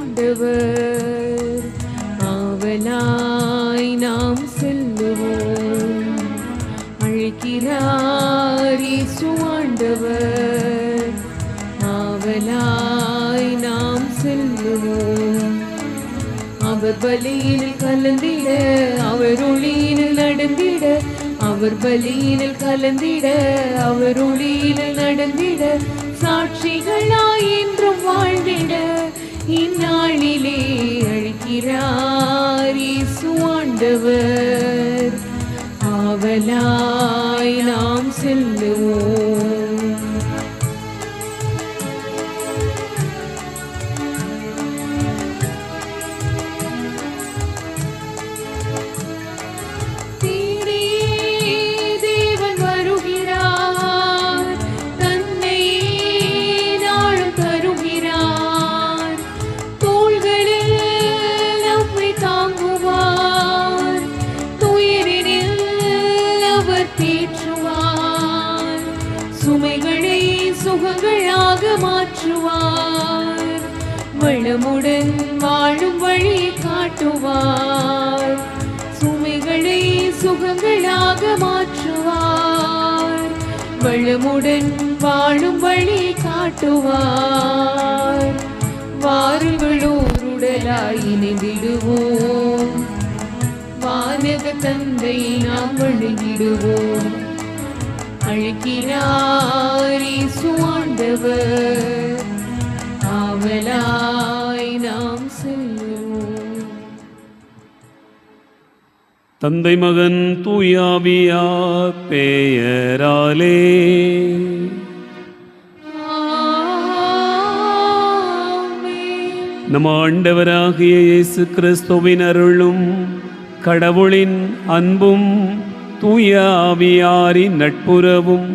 ஆண்டவர். ஆவலாய் நாம் செல்லுவோம், அழைக்கிறார் இயேசு ஆண்டவர். ஆவலாய் நாம் செல்லுவோம், அவர் பலியினில் கலந்திட, அவர் ஒளியினில் நடந்திட, அவர் பலியினில் கலந்திட, அவர் ஒளியினில் நடந்திட, சாட்சிகளாய் என்றும் வாழ்ந்திட இந்நாளிலே அழைக்கிறார் இயேசு ஆண்டவர். ஆவலாய் நாம் செல்லுவோம். சுமைகளை சுகங்களாக மாற்றுவார், வளமுடன் வாழும் வழி காட்டுவார். சுமைகளை சுகங்களாக மாற்றுவார், வளமுடன் வாழும் வழி காட்டுவார். வாருங்களோருடலாய் இணைந்திடுவோம், வானக தந்தை நாம் வணங்கிடுவோம். அழைக்கிறார் இயேசு ஆண்டவர். ஆவலாய் நாம் செல்லுவோம். தந்தை மகன் தூயாவியார் பெயராலே. நம் ஆண்டவராகிய இயேசு கிறிஸ்துவின் அருளும் கடவுளின் அன்பும் தூய ஆவியாரின் நட்புறவும்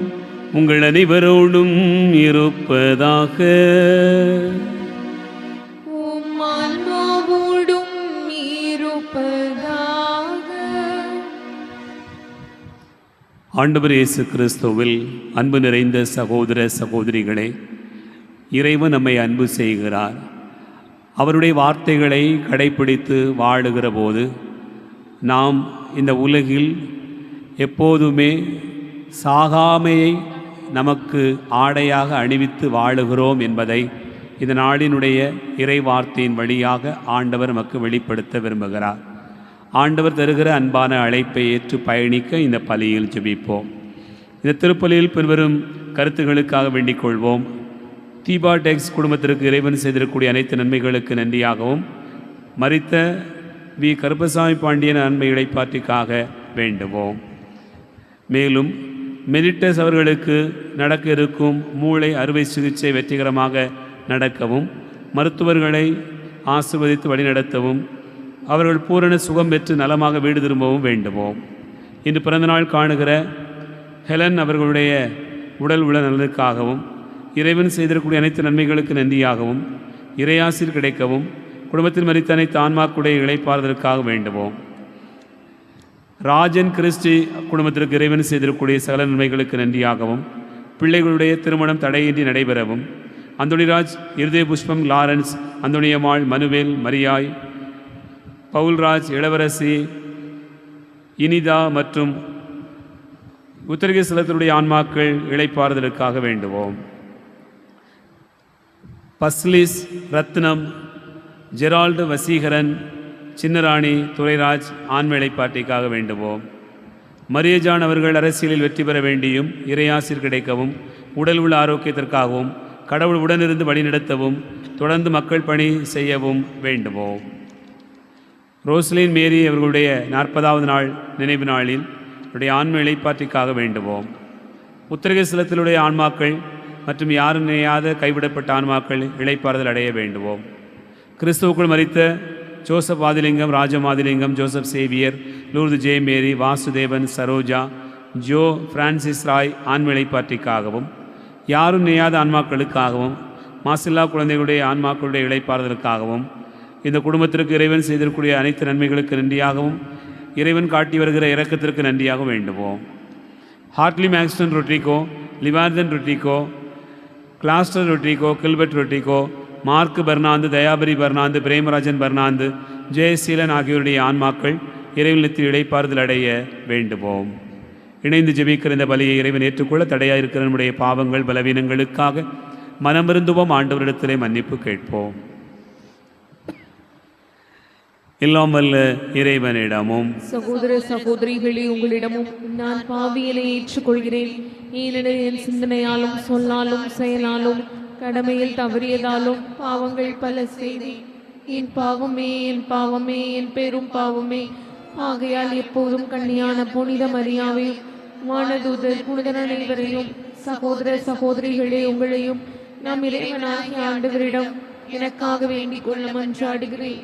உங்கள் அனைவரோடும் இருப்பதாக. ஆண்டவர் இயேசு கிறிஸ்துவில் அன்பு நிறைந்த சகோதர சகோதரிகளே, இறைவன் நம்மை அன்பு செய்கிறார். அவருடைய வார்த்தைகளை கடைப்பிடித்து வாழுகிற போது நாம் இந்த உலகில் எப்போதுமே சாகாமையை நமக்கு ஆடையாக அணிவித்து வாழுகிறோம் என்பதை இந்த நாளினுடைய இறை வார்த்தையின் வழியாக ஆண்டவர் நமக்கு வெளிப்படுத்த விரும்புகிறார். ஆண்டவர் தருகிற அன்பான அழைப்பை ஏற்று பயணிக்க இந்த பலியில் ஜெபிப்போம். இந்த திருப்பலியில் பின்வரும் கருத்துகளுக்காக வேண்டிக் கொள்வோம். தீபா டெக்ஸ் குடும்பத்திற்கு இறைவன் செய்திருக்கக்கூடிய அனைத்து நன்மைகளுக்கு நன்றியாகவும், மரித்த வி கருப்பசாமி பாண்டியன் நன்மை இடைப்பாற்றிக்காக வேண்டுவோம். மேலும் மெரிட்டஸ் அவர்களுக்கு நடக்க இருக்கும் மூளை அறுவை சிகிச்சை வெற்றிகரமாக நடக்கவும், மருத்துவர்களை ஆசீர்வதித்து வழிநடத்தவும், அவர்கள் பூரண சுகம் பெற்று நலமாக வீடு திரும்பவும் வேண்டுவோம். இன்று பிறந்தநாள் காணுகிற ஹெலன் அவர்களுடைய உடல் உள்ள நலனுக்காகவும், இறைவன் செய்திருக்கக்கூடிய அனைத்து நன்மைகளுக்கு நன்றியாகவும், இறையாசிர் கிடைக்கவும், குடும்பத்தில் மரித்த அனைத்து ஆன்மாக்குடைய இளைப்பாறுதலுக்காக வேண்டுவோம். ராஜன் கிறிஸ்டி குடும்பத்திற்கு இறைவன் செய்திருக்கக்கூடிய சகல நன்மைகளுக்கு நன்றியாகவும், பிள்ளைகளுடைய திருமணம் தடையின்றி நடைபெறவும், அந்தோணிராஜ், இருதய புஷ்பம், லாரன்ஸ், அந்தோணியம்மாள், மனுவேல், மரியாய், பவுல்ராஜ், இளவரசி, இனிதா மற்றும் உத்தரகேசலத்தினுடைய ஆன்மாக்கள் இளைப்பாறுதலுக்காக வேண்டுவோம். பஸ்லிஸ், ரத்னம், ஜெரால்டு, வசீகரன், சின்னராணி, துரைராஜ் ஆன்ம இளைப்பாற்றிக்காக வேண்டுவோம். மரியஜான் அவர்கள் அரசியலில் வெற்றி பெற வேண்டியும், இறையாசிர் கிடைக்கவும், உடல் உள்ள ஆரோக்கியத்திற்காகவும், கடவுள் உடனிருந்து வழிநடத்தவும், தொடர்ந்து மக்கள் பணி செய்யவும் வேண்டுவோம். ரோஸ்லின் மேரி அவர்களுடைய 40வது நாள் நினைவு நாளில் அவருடைய ஆன்ம இளைப்பாற்றிக்காக வேண்டுவோம். உத்தரகேசலத்திலுடைய ஆன்மாக்கள் மற்றும் யாரும் நினையாத கைவிடப்பட்ட ஆன்மாக்கள் இளைப்பாறுதல் அடைய வேண்டுவோம். கிறிஸ்துவுக்குள் மரித்த Joseph Adilingam, Rajamadilingam, Joseph Xavier, Lourdu J Mary, Vasudevan, Saroja, Jo, Francis Roy ஆன்ம இளைப்பாற்றிக்காகவும், யாரும் நினையாத ஆன்மாக்களுக்காகவும், மாசில்லா குழந்தைகளுடைய ஆன்மாக்களுடைய இளைப்பாறுதலுக்காகவும், இந்த குடும்பத்திற்கு இறைவன் செய்திருக்கூடிய அனைத்து நன்மைகளுக்கு நன்றியாகவும், இறைவன் காட்டி வருகிற இரக்கத்திற்கு நன்றியாக வேண்டுவோம். Hartley Maxton Rodrigo, Livarthan Rodrigo, Gloster Rodrigo, Gilbert Rodrigo, Mark Fernando, Thayapary Fernando, Premarajan Fernando, Jeyaseelan ஆகியோருடைய ஆன்மாக்கள் இறைவனத்தில் இடைப்பாறுதல் அடைய வேண்டுவோம். இணைந்து ஜெபிக்கிற இந்த பலியை இறைவன் ஏற்றுக்கொள்ள தடையாக இருக்கிற நம்முடைய பாவங்கள் பலவீனங்களுக்காக மனமிருந்துவோம். ஆண்டவரிடத்திலே மன்னிப்பு கேட்போம். எல்லாம் வல்ல இறைவனிடமும் சகோதர சகோதரிகளே, உங்களிடமும் நான் பாவியலை ஏற்றுக்கொள்கிறேன். ஏனெனில் என் சிந்தனையாலும் சொல்லாலும் செயலாலும் கடமையில் தவறியதாலும் பாவங்கள் பல செய்தேன். என் பாவமே, என் பாவமே, என் பெரும் பாவமே. ஆகையால் எப்போதும் கன்னியான புனித மரியாவையும் வானதூதர் புனிதர் அனைவரையும் சகோதர சகோதரிகளே உங்களையும் நம் இறைவனாகிய ஆண்டவரிடம் எனக்காக வேண்டிக் கொள்ள மன்றாடுகிறேன்.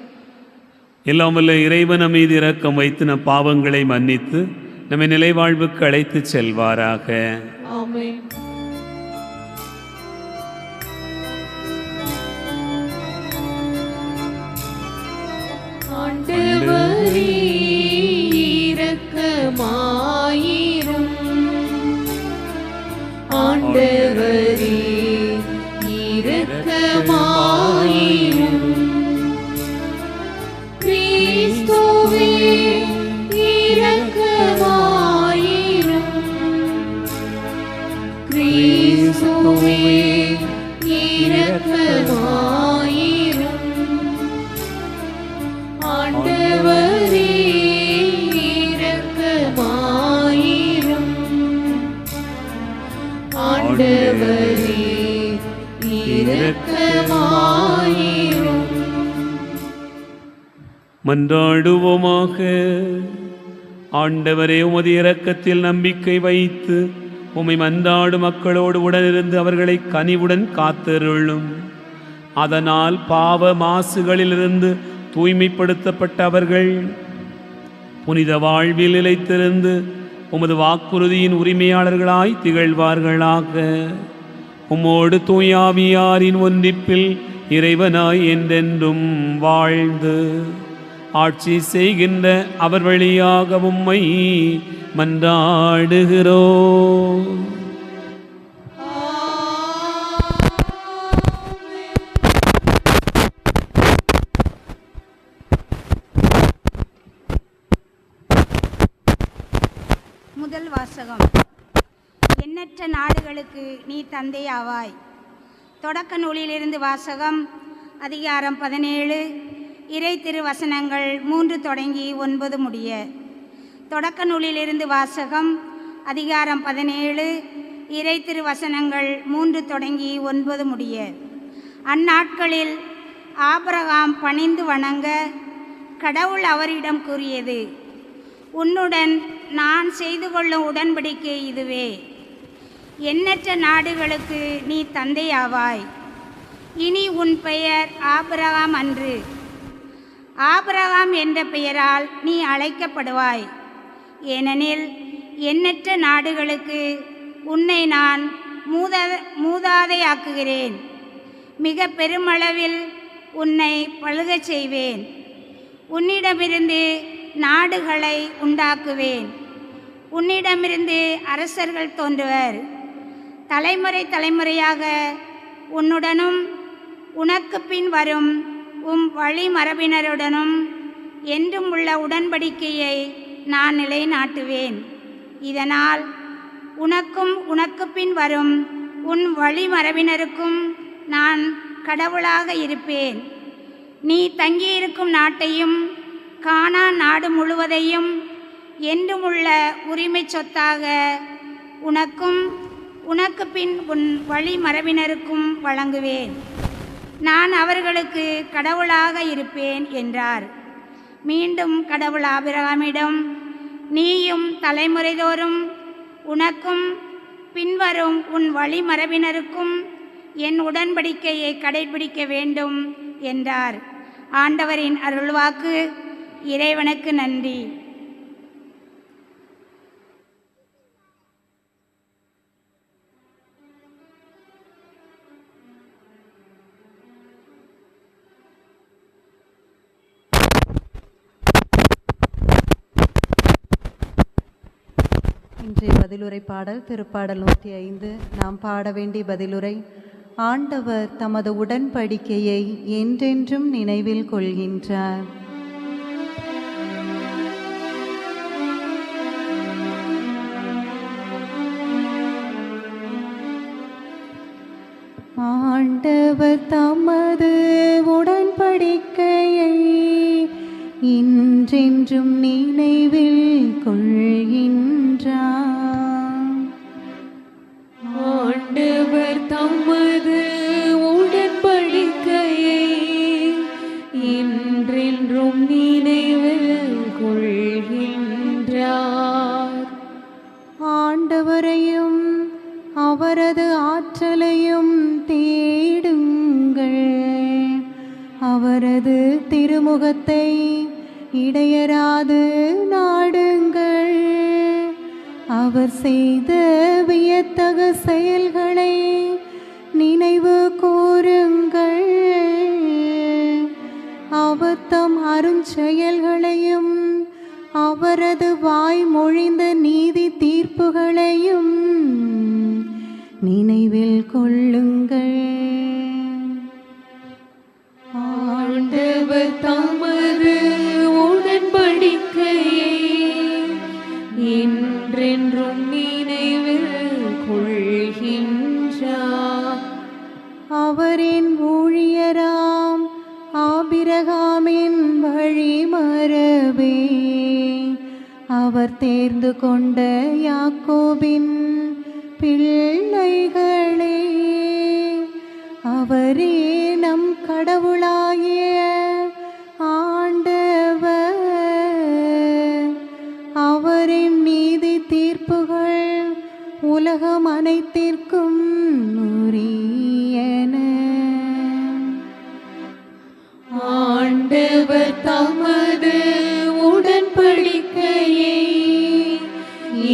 எல்லாம் வல்ல இறைவன் நம் மீது இரக்கம் வைத்து நம் பாவங்களை மன்னித்து நம்மை நிலைவாழ்வுக்கு அழைத்து செல்வாராக. ஆமென். ஆண்டவரே இரக்கமாயிரும். ஆண்டவரே இரக்கமாயிரும். கிறிஸ்துவே இரக்கமாயிரும். கிறிஸ்துவே இரக்கமாயிரும். ஆண்டவரே இரக்கமாயிரும். ஆண்டவரே இரக்கமாயிரும். மன்றாடுவோமாக. ஆண்டவரே, உமது இரக்கத்தில் நம்பிக்கை வைத்து உம்மை மன்றாடு மக்களோடு உடனிருந்து அவர்களை கனிவுடன் காத்தருளும். அதனால் பாவ மாசுகளிலிருந்து தூய்மைப்படுத்தப்பட்ட அவர்கள் புனித வாழ்வில் நிலைத்திருந்து உமது வாக்குறுதியின் உரிமையாளர்களாய் திகழ்வார்களாக. உம்மோடு தூயாவியாரின் ஒன்றிப்பில் இறைவனாய் என்றென்றும் வாழ்ந்து ஆட்சி செய்கின்ற அவர் வழியாக உம்மை மன்றாடுகிறோம். முதல் வாசகம். எண்ணற்ற நாடுகளுக்கு நீ தந்தையாவாய். தொடக்க நூலிலிருந்து வாசகம். அதிகாரம் 17, இறை திருவசனங்கள் 3 தொடங்கி 9 முடிய. தொடக்க நூலிலிருந்து வாசகம். அதிகாரம் 17, இறை திருவசனங்கள் 3 தொடங்கி 9 முடிய. அந்நாட்களில் ஆபிரகாம் பணிந்து வணங்க கடவுள் அவரிடம் கூறியது, உன்னுடன் நான் செய்து கொள்ளும் உடன்படிக்கை இதுவே. எண்ணற்ற நாடுகளுக்கு நீ தந்தையாவாய். இனி உன் பெயர் ஆபிரகாம் அன்று, ஆபிரகாம் என்ற பெயரால் நீ அழைக்கப்படுவாய். ஏனெனில் எண்ணற்ற நாடுகளுக்கு உன்னை நான் மூதாதையாக்குகிறேன். மிக பெருமளவில் உன்னை பழுகச் செய்வேன். உன்னிடமிருந்து நாடுகளை உண்டாக்குவேன். உன்னிடமிருந்து அரசர்கள் தோன்றுவர். தலைமுறை தலைமுறையாக உன்னுடனும் உனக்கு பின் வரும் உம் வழிமரபினருடனும் என்றும் உள்ள உடன்படிக்கையை நான் நிலைநாட்டுவேன். இதனால் உனக்கும் உனக்கு பின் வரும் உன் வழிமரபினருக்கும் நான் கடவுளாக இருப்பேன். நீ தங்கியிருக்கும் நாட்டையும் கானான் நாடு முழுவதையும் என்றும் உள்ள உரிமை சொத்தாக உனக்கும் உனக்கு பின் உன் வழிமரபினருக்கும் வழங்குவேன். நான் அவர்களுக்கு கடவுளாக இருப்பேன் என்றார். மீண்டும் கடவுள் ஆபிரகாமிடம், நீயும் தலைமுறைதோறும் உனக்கும் பின்வரும் உன் வழிமரபினருக்கும் என் உடன்படிக்கையை கடைபிடிக்க வேண்டும் என்றார். ஆண்டவரின் அருள்வாக்கு. இறைவனுக்கு நன்றி. இன்றைய பதிலுரை பாடல் திருப்பாடல் 105. நாம் பாட வேண்டிய பதிலுரை. ஆண்டவர் தமது உடன்படிக்கையை என்றென்றும் நினைவில் கொள்கின்றார். ஆண்டவர் தமது உடன்படிக்கையை இன்றென்றும் நினைவில் கொள்கின்றார். ஆண்டவர் தமது உடன்படிக்கையை இன்றென்றும் நினைவில் கொள்கின்றார். ஆண்டவரையும் அவரது ஆற்றலையும் தேடுங்கள். அவரது திருமுகத்தை இடையராது நாடுங்கள். அவர் செய்த வியத்தகு செயல்களை நினைவு கூறுங்கள். அவர் தம் அருஞ்செயல்களையும் அவரது வாய்மொழிந்த நீதி தீர்ப்புகளையும் நினைவில் கொள்ளுங்கள். ஆண்டவர் தமது உடன்படிக்கையை என்றென்றும் நினைவில் கொள்கின்றார். அவரின் ஊழியராம் ஆபிரகாமின் வழிமரபே, அவர் தேர்ந்து கொண்ட யாக்கோபின் பிள்ளைகளே, அவரே நம் கடவுளாகிய ஆண்டவர். அவரின் நீதி தீர்ப்புகள் உலகம் அனைத்திற்கும் உரியன. ஆண்டவர் தமது உடன்படிக்கையை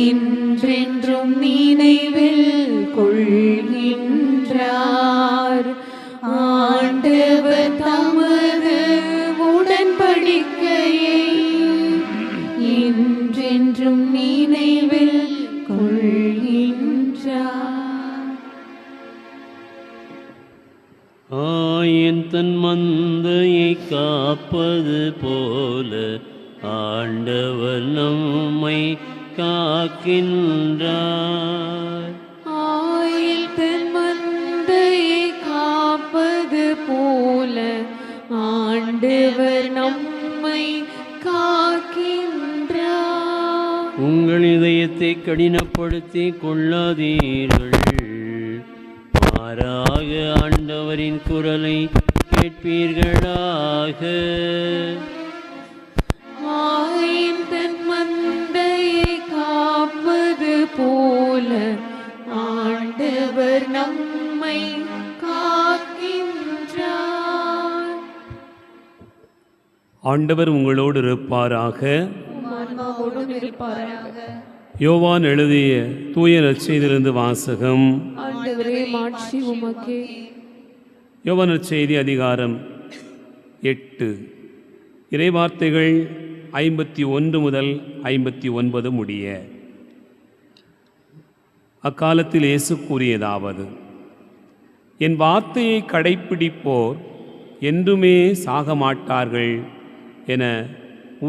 இன்றென்றும் நினைவில் கொள்கின்றார். ஆண்டவர் தமது உடன்படிக்கையை இன்றென்றும் நினைவில் கொள்கின்றார். ஆயன் தன் மந்தையை காப்பது போல ஆண்டவர் நம்மை காக்கின்றார். ஆயில் தன் மந்தையை காப்பது போல ஆண்டவர் நம்மை காக்கின்றார். உங்கள் இதயத்தை கடினப்படுத்தி கொள்ளாதீர்கள். மாறாக ஆண்டவரின் குரலை கேட்பீர்களாக. ஆயின் தன் மந்தையை காப்பது போல ஆண்டவர் நம்மை காக்கின்றார். ஆண்டவர் உங்களோடு இருப்பாராக. ஆன்மாவோடும் இருப்பாராக. யோவான் எழுதிய தூய நற்செய்தியிலிருந்து வாசகம். ஆண்டவரே மாட்சி உமக்கே. யோவான் நற்செய்தி அதிகாரம் 8 இறைவார்த்தைகள் 51 முதல் 59 முடிய. அக்காலத்தில் இயேசு கூறியதாவது: என் வார்த்தையை கடைப்பிடிப்போர் என்றுமே சாக மாட்டார்கள் என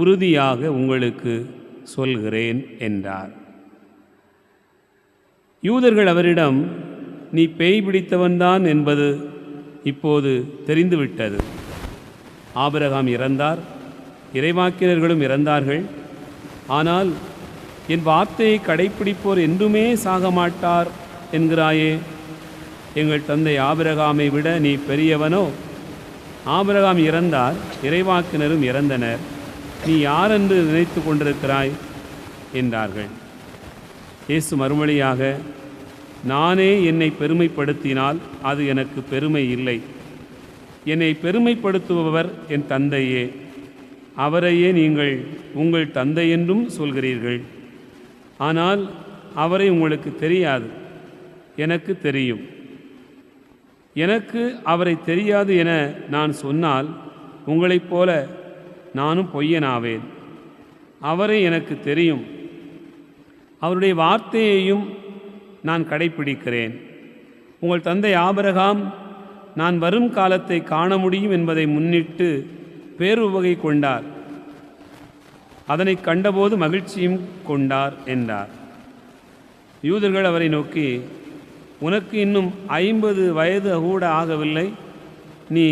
உறுதியாக உங்களுக்கு சொல்கிறேன் என்றார். யூதர்கள் அவரிடம், நீ பேய் பிடித்தவன்தான் என்பது இப்போது தெரிந்துவிட்டது. ஆபிரகாம் இறந்தார், இறைவாக்கினர்களும் இறந்தார்கள். ஆனால் என் வார்த்தையை கடைப்பிடிப்போர் என்றுமே சாக மாட்டார் என்கிறாயே. எங்கள் தந்தை ஆபிரகாமை விட நீ பெரியவனோ? ஆபிரகாம் இறந்தார், இறைவாக்கினரும் இறந்தனர். நீ யாரென்று நினைத்து கொண்டிருக்கிறாய் என்றார்கள். இயேசு மறுமொழியாக, நானே என்னை பெருமைப்படுத்தினால் அது எனக்கு பெருமை இல்லை. என்னை பெருமைப்படுத்துபவர் என் தந்தையே. அவரையே நீங்கள் உங்கள் தந்தை என்றும் சொல்கிறீர்கள். ஆனால் அவரை உங்களுக்கு தெரியாது, எனக்கு தெரியும். எனக்கு அவரை தெரியாது என நான் சொன்னால் உங்களைப் போல நானும் பொய்யனாவேன். அவரை எனக்கு தெரியும், அவருடைய வார்த்தையையும் நான் கடைப்பிடிக்கிறேன். உங்கள் தந்தை ஆபிரகாம் நான் வரும் காலத்தை காண முடியும் என்பதை முன்னிட்டு பேருவகை கொண்டார். அதனை கண்டபோது மகிழ்ச்சியும் கொண்டார் என்றார். யூதர்கள் அவரை நோக்கி, உனக்கு இன்னும் 50 வயது கூட ஆகவில்லை, நீ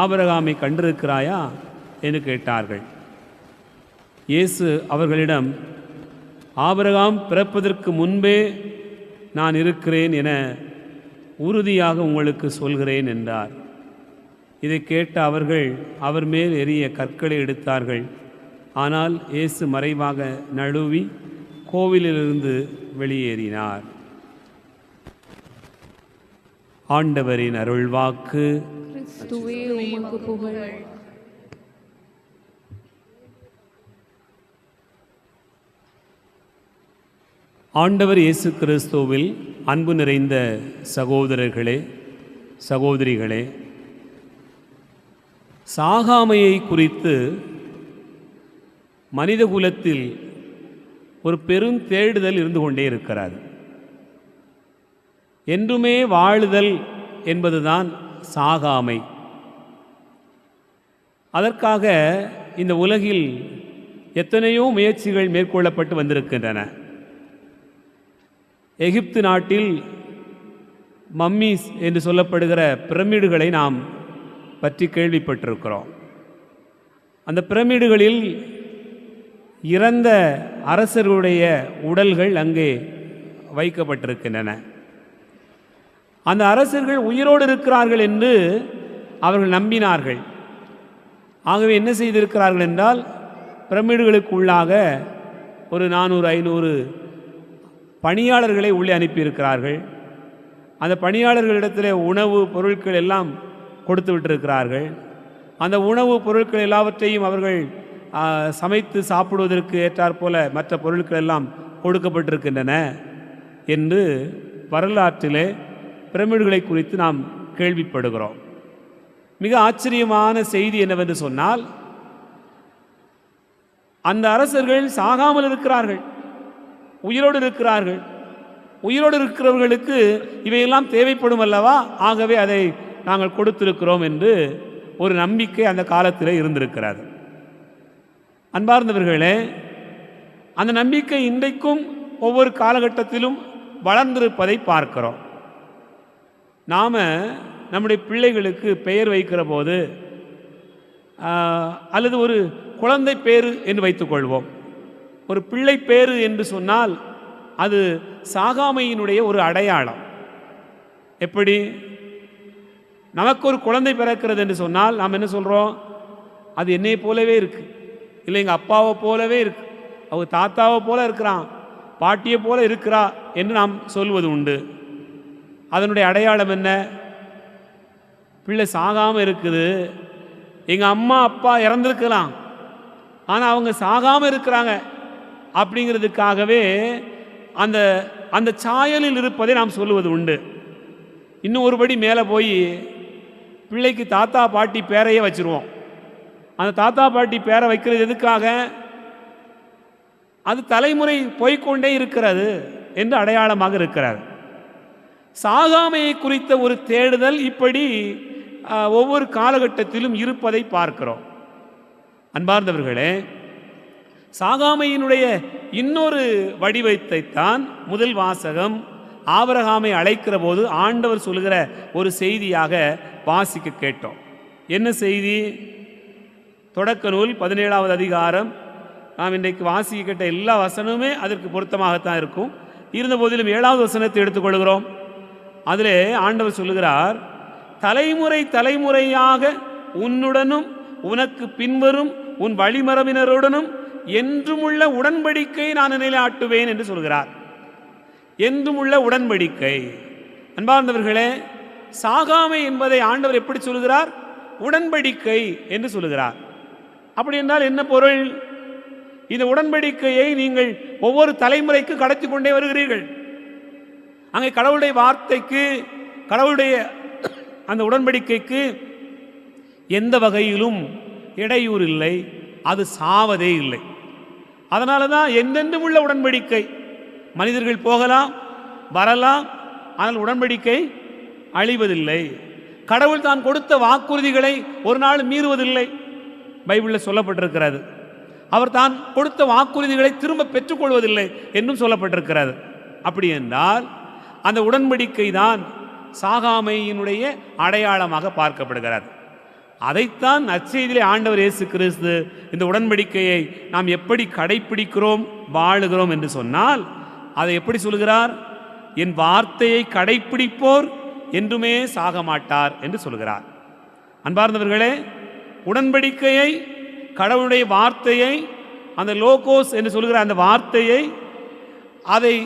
ஆபிரகாமை கண்டிருக்கிறாயா என்று கேட்டார்கள். இயேசு அவர்களிடம், ஆபிரகாம் பிறப்பதற்கு முன்பே நான் இருக்கிறேன் என உறுதியாக உங்களுக்கு சொல்கிறேன் என்றார். இதை கேட்ட அவர்கள் அவர் மேல் எரிய கற்களை எடுத்தார்கள். ஆனால் இயேசு மறைவாக நழுவி கோவிலிலிருந்து வெளியேறினார். ஆண்டவரின் அருள்வாக்கு. கிறிஸ்துவே உமக்கு புகழ். ஆண்டவர் இயேசு கிறிஸ்துவில் அன்பு நிறைந்த சகோதரர்களே, சகோதரிகளே, சாகாமையை குறித்து மனிதகுலத்தில் ஒரு பெரும் தேடுதல் இருந்து கொண்டே இருக்கிறார். என்றுமே வாழுதல் என்பதுதான் சாகாமை. அதற்காக இந்த உலகில் எத்தனையோ முயற்சிகள் மேற்கொள்ளப்பட்டு வந்திருக்கின்றன. எகிப்து நாட்டில் மம்மீஸ் என்று சொல்லப்படுகிற பிரமிடுகளை நாம் பற்றி கேள்விப்பட்டிருக்கிறோம். அந்த பிரமிடுகளில் இறந்த அரசர்களுடைய உடல்கள் அங்கே வைக்கப்பட்டிருக்கின்றன. அந்த அரசர்கள் உயிரோடு இருக்கிறார்கள் என்று அவர்கள் நம்பினார்கள். ஆகவே என்ன செய்திருக்கிறார்கள் என்றால், பிரமிடுகளுக்குள்ளாக ஒரு 400-500 பணியாளர்களை உள்ளே அனுப்பியிருக்கிறார்கள். அந்த பணியாளர்களிடத்தில் உணவு பொருட்கள் எல்லாம் கொடுத்து விட்டிருக்கிறார்கள். அந்த உணவு பொருட்கள் எல்லாவற்றையும் அவர்கள் சமைத்து சாப்பிடுவதற்கு ஏற்றாற்போல மற்ற பொருட்கள் எல்லாம் கொடுக்கப்பட்டிருக்கின்றன என்று வரலாற்றிலே பிரமிடுகளை குறித்து நாம் கேள்விப்படுகிறோம். மிக ஆச்சரியமான செய்தி என்னவென்று சொன்னால், அந்த அரசர்கள் சாகாமல் இருக்கிறார்கள், உயிரோடு இருக்கிறார்கள். உயிரோடு இருக்கிறவர்களுக்கு இவையெல்லாம் தேவைப்படும் அல்லவா, ஆகவே அதை நாங்கள் கொடுத்திருக்கிறோம் என்று ஒரு நம்பிக்கை அந்த காலத்தில் இருந்திருக்கிறது. அன்பார்ந்தவர்களே, அந்த நம்பிக்கை இன்றைக்கும் ஒவ்வொரு காலகட்டத்திலும் வளர்ந்திருப்பதை பார்க்கிறோம். நாம் நம்முடைய பிள்ளைகளுக்கு பெயர் வைக்கிற போது அல்லது ஒரு குழந்தை பேரு என்று வைத்துக்கொள்வோம். ஒரு பிள்ளை பேரு என்று சொன்னால் அது சாகாமையினுடைய ஒரு அடையாளம். எப்படி நமக்கு ஒரு குழந்தை பிறக்கிறது என்று சொன்னால் நாம் என்ன சொல்கிறோம்? அது என்னை போலவே இருக்கு, இல்லை எங்கள் அப்பாவை போலவே இருக்கு, அவங்க தாத்தாவை போல இருக்கிறான், பாட்டியை போல இருக்கிறா என்று நாம் சொல்வது உண்டு. அதனுடைய அடையாளம் என்ன? பிள்ளை சாகாமல் இருக்குது. எங்கள் அம்மா அப்பா இறந்துருக்கலாம், ஆனால் அவங்க சாகாமல் இருக்கிறாங்க அப்படிங்கிறதுக்காகவே அந்த அந்த சாயலில் இருப்பதை நாம் சொல்லுவது உண்டு. இன்னும் ஒருபடி மேலே போய் பிள்ளைக்கு தாத்தா பாட்டி பேரையே வச்சுருவோம். அந்த தாத்தா பாட்டி பேரை வைக்கிறது எதுக்காக? அது தலைமுறை போய்கொண்டே இருக்கிறது என்று அடையாளமாக இருக்கிறார். சாகாமையை குறித்த ஒரு தேடுதல் இப்படி ஒவ்வொரு காலகட்டத்திலும் இருப்பதை பார்க்கிறோம். அன்பார்ந்தவர்களே, சாகாமையினுடைய இன்னொரு வடிவத்தைத்தான் முதல் வாசகம் ஆபிரகாமை அழைக்கிற போது ஆண்டவர் சொல்லுகிற ஒரு செய்தியாக வாசிக்க கேட்டோம். என்ன செய்தி? தொடக்க நூல் 17வது அதிகாரம். நாம் இன்றைக்கு வாசிக்க கேட்ட எல்லா வசனமுமே அதற்கு பொருத்தமாகத்தான் இருக்கும். இருந்த போதிலும் 7வது வசனத்தை எடுத்துக்கொள்கிறோம். அதில் ஆண்டவர் சொல்லுகிறார், தலைமுறை தலைமுறையாக உன்னுடனும் உனக்கு பின்வரும் உன் வழிமரபினருடனும் என்றுமுள்ள உடன்படிக்கை நான் நிலைநாட்டுவேன் என்று சொல்கிறார். என்றுமுள்ள உடன்படிக்கை. அன்பார்ந்தவர்களே, சாகாமை என்பதை ஆண்டவர் எப்படி சொல்கிறார்? உடன்படிக்கை என்று சொல்கிறார். அப்படி என்றால் என்ன பொருள்? இந்த உடன்படிக்கையை நீங்கள் ஒவ்வொரு தலைமுறைக்கு கடத்தி கொண்டே வருகிறீர்கள். அங்கே கடவுளுடைய வார்த்தைக்கு, கடவுளுடைய அந்த உடன்படிக்கைக்கு எந்த வகையிலும் இடையூறு இல்லை, அது சாவதே இல்லை. அதனால தான் என்றென்றும் உள்ள உடன்படிக்கை. மனிதர்கள் போகலாம் வரலாம், ஆனால் உடன்படிக்கை அழிவதில்லை. கடவுள் தான் கொடுத்த வாக்குறுதிகளை ஒரு நாள் மீறுவதில்லை. பைபிளில் சொல்லப்பட்டிருக்கிறது. அவர் தான் கொடுத்த வாக்குறுதிகளை திரும்ப பெற்றுக்கொள்வதில்லை என்றும் சொல்லப்பட்டிருக்கிறது. அப்படி என்றால் அந்த உடன்படிக்கை தான் சாகாமையினுடைய அடையாளமாக பார்க்கப்படுகிறது. அதைத்தான் நற்செய்தியிலே ஆண்டவர் இயேசு கிறிஸ்து இந்த உடன்படிக்கையை நாம் எப்படி கடைப்பிடிக்கிறோம் வாழுகிறோம் என்று சொன்னால் அதை எப்படி சொல்கிறார்? என் வார்த்தையை கடைப்பிடிப்போர் என்றுமே சாக மாட்டார் என்று சொல்கிறார். அன்பார்ந்தவர்களே, உடன்படிக்கையை, கடவுளுடைய வார்த்தையை, அந்த லோகோஸ் என்று சொல்கிற அந்த வார்த்தையை, அதை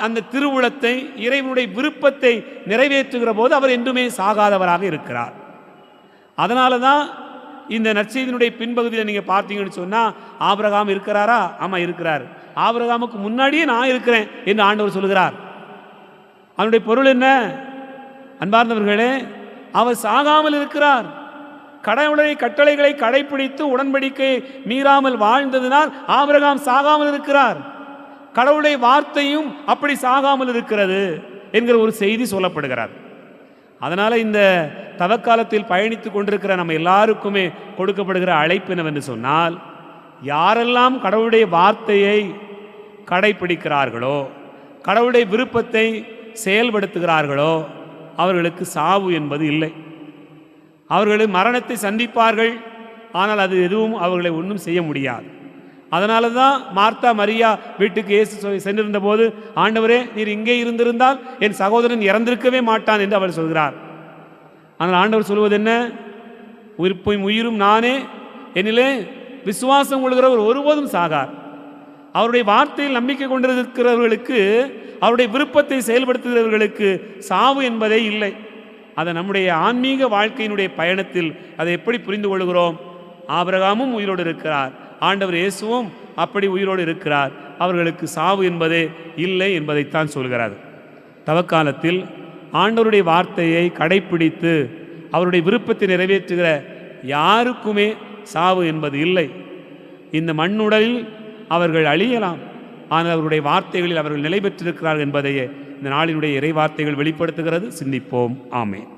அந்த திருவுளத்தை, இறைவனுடைய விருப்பத்தை நிறைவேற்றுகிற போது அவர் என்றுமே சாகாதவராக இருக்கிறார். அதனால தான் இந்த நற்செய்தியினுடைய பின்பகுதியில் நீங்கள் பார்த்தீங்கன்னு சொன்னால், ஆபிரகாம் இருக்கிறாரா? ஆமாம் இருக்கிறார். ஆபிரகாமுக்கு முன்னாடியே நான் இருக்கிறேன் என்று ஆண்டவர் சொல்கிறார். அதனுடைய பொருள் என்ன? அன்பார்ந்தவர்களே, அவர் சாகாமல் இருக்கிறார். கடவுளுடைய கட்டளைகளை கடைப்பிடித்து உடன்படிக்கையை மீறாமல் வாழ்ந்ததினால் ஆபிரகாம் சாகாமல் இருக்கிறார். கடவுளுடைய வார்த்தையும் அப்படி சாகாமல் இருக்கிறது என்கிற ஒரு செய்தி சொல்லப்படுகிறார். அதனால் இந்த தவக்காலத்தில் பயணித்து கொண்டிருக்கிற நம்ம எல்லாருக்குமே கொடுக்கப்படுகிற அழைப்பு என்னவென்று சொன்னால், யாரெல்லாம் கடவுளுடைய வார்த்தையை கடைப்பிடிக்கிறார்களோ, கடவுளுடைய விருப்பத்தை செயல்படுத்துகிறார்களோ அவர்களுக்கு சாவு என்பது இல்லை. அவர்கள் மரணத்தை சந்திப்பார்கள், ஆனால் அது எதுவும் அவர்களை ஒன்றும் செய்ய முடியாது. அதனால தான் மார்த்தா மரியா வீட்டுக்கு இயேசு சென்றிருந்த போது, ஆண்டவரே, நீர் இங்கே இருந்திருந்தால் என் சகோதரன் இறந்திருக்கவே மாட்டான் என்று அவர் சொல்கிறார். ஆனால் ஆண்டவர் சொல்வது என்ன? உயிரும் நானே, என்னிலே விசுவாசம் கொள்கிறவர் ஒருபோதும் சாகார். அவருடைய வார்த்தையில் நம்பிக்கை கொண்டிருக்கிறவர்களுக்கு, அவருடைய விருப்பத்தை செயல்படுத்துகிறவர்களுக்கு சாவு என்பதே இல்லை. அதை நம்முடைய ஆன்மீக வாழ்க்கையினுடைய பயணத்தில் அதை எப்படி புரிந்து கொள்கிறோம்? ஆபிரகாமும் உயிரோடு இருக்கிறார், ஆண்டவர் இயேசுவும் அப்படி உயிரோடு இருக்கிறார். அவர்களுக்கு சாவு என்பதே இல்லை என்பதைத்தான் சொல்கிறார். தவக்காலத்தில் ஆண்டவருடைய வார்த்தையை கடைப்பிடித்து அவருடைய விருப்பத்தை நிறைவேற்றுகிற யாருக்குமே சாவு என்பது இல்லை. இந்த மண்ணுடலில் அவர்கள் அழியலாம், ஆனால் அவருடைய வார்த்தைகளில் அவர்கள் நிலை பெற்றிருக்கிறார்கள் என்பதையே இந்த நாளினுடைய இறை வார்த்தைகள் வெளிப்படுத்துகிறது. சிந்திப்போம். ஆமென்.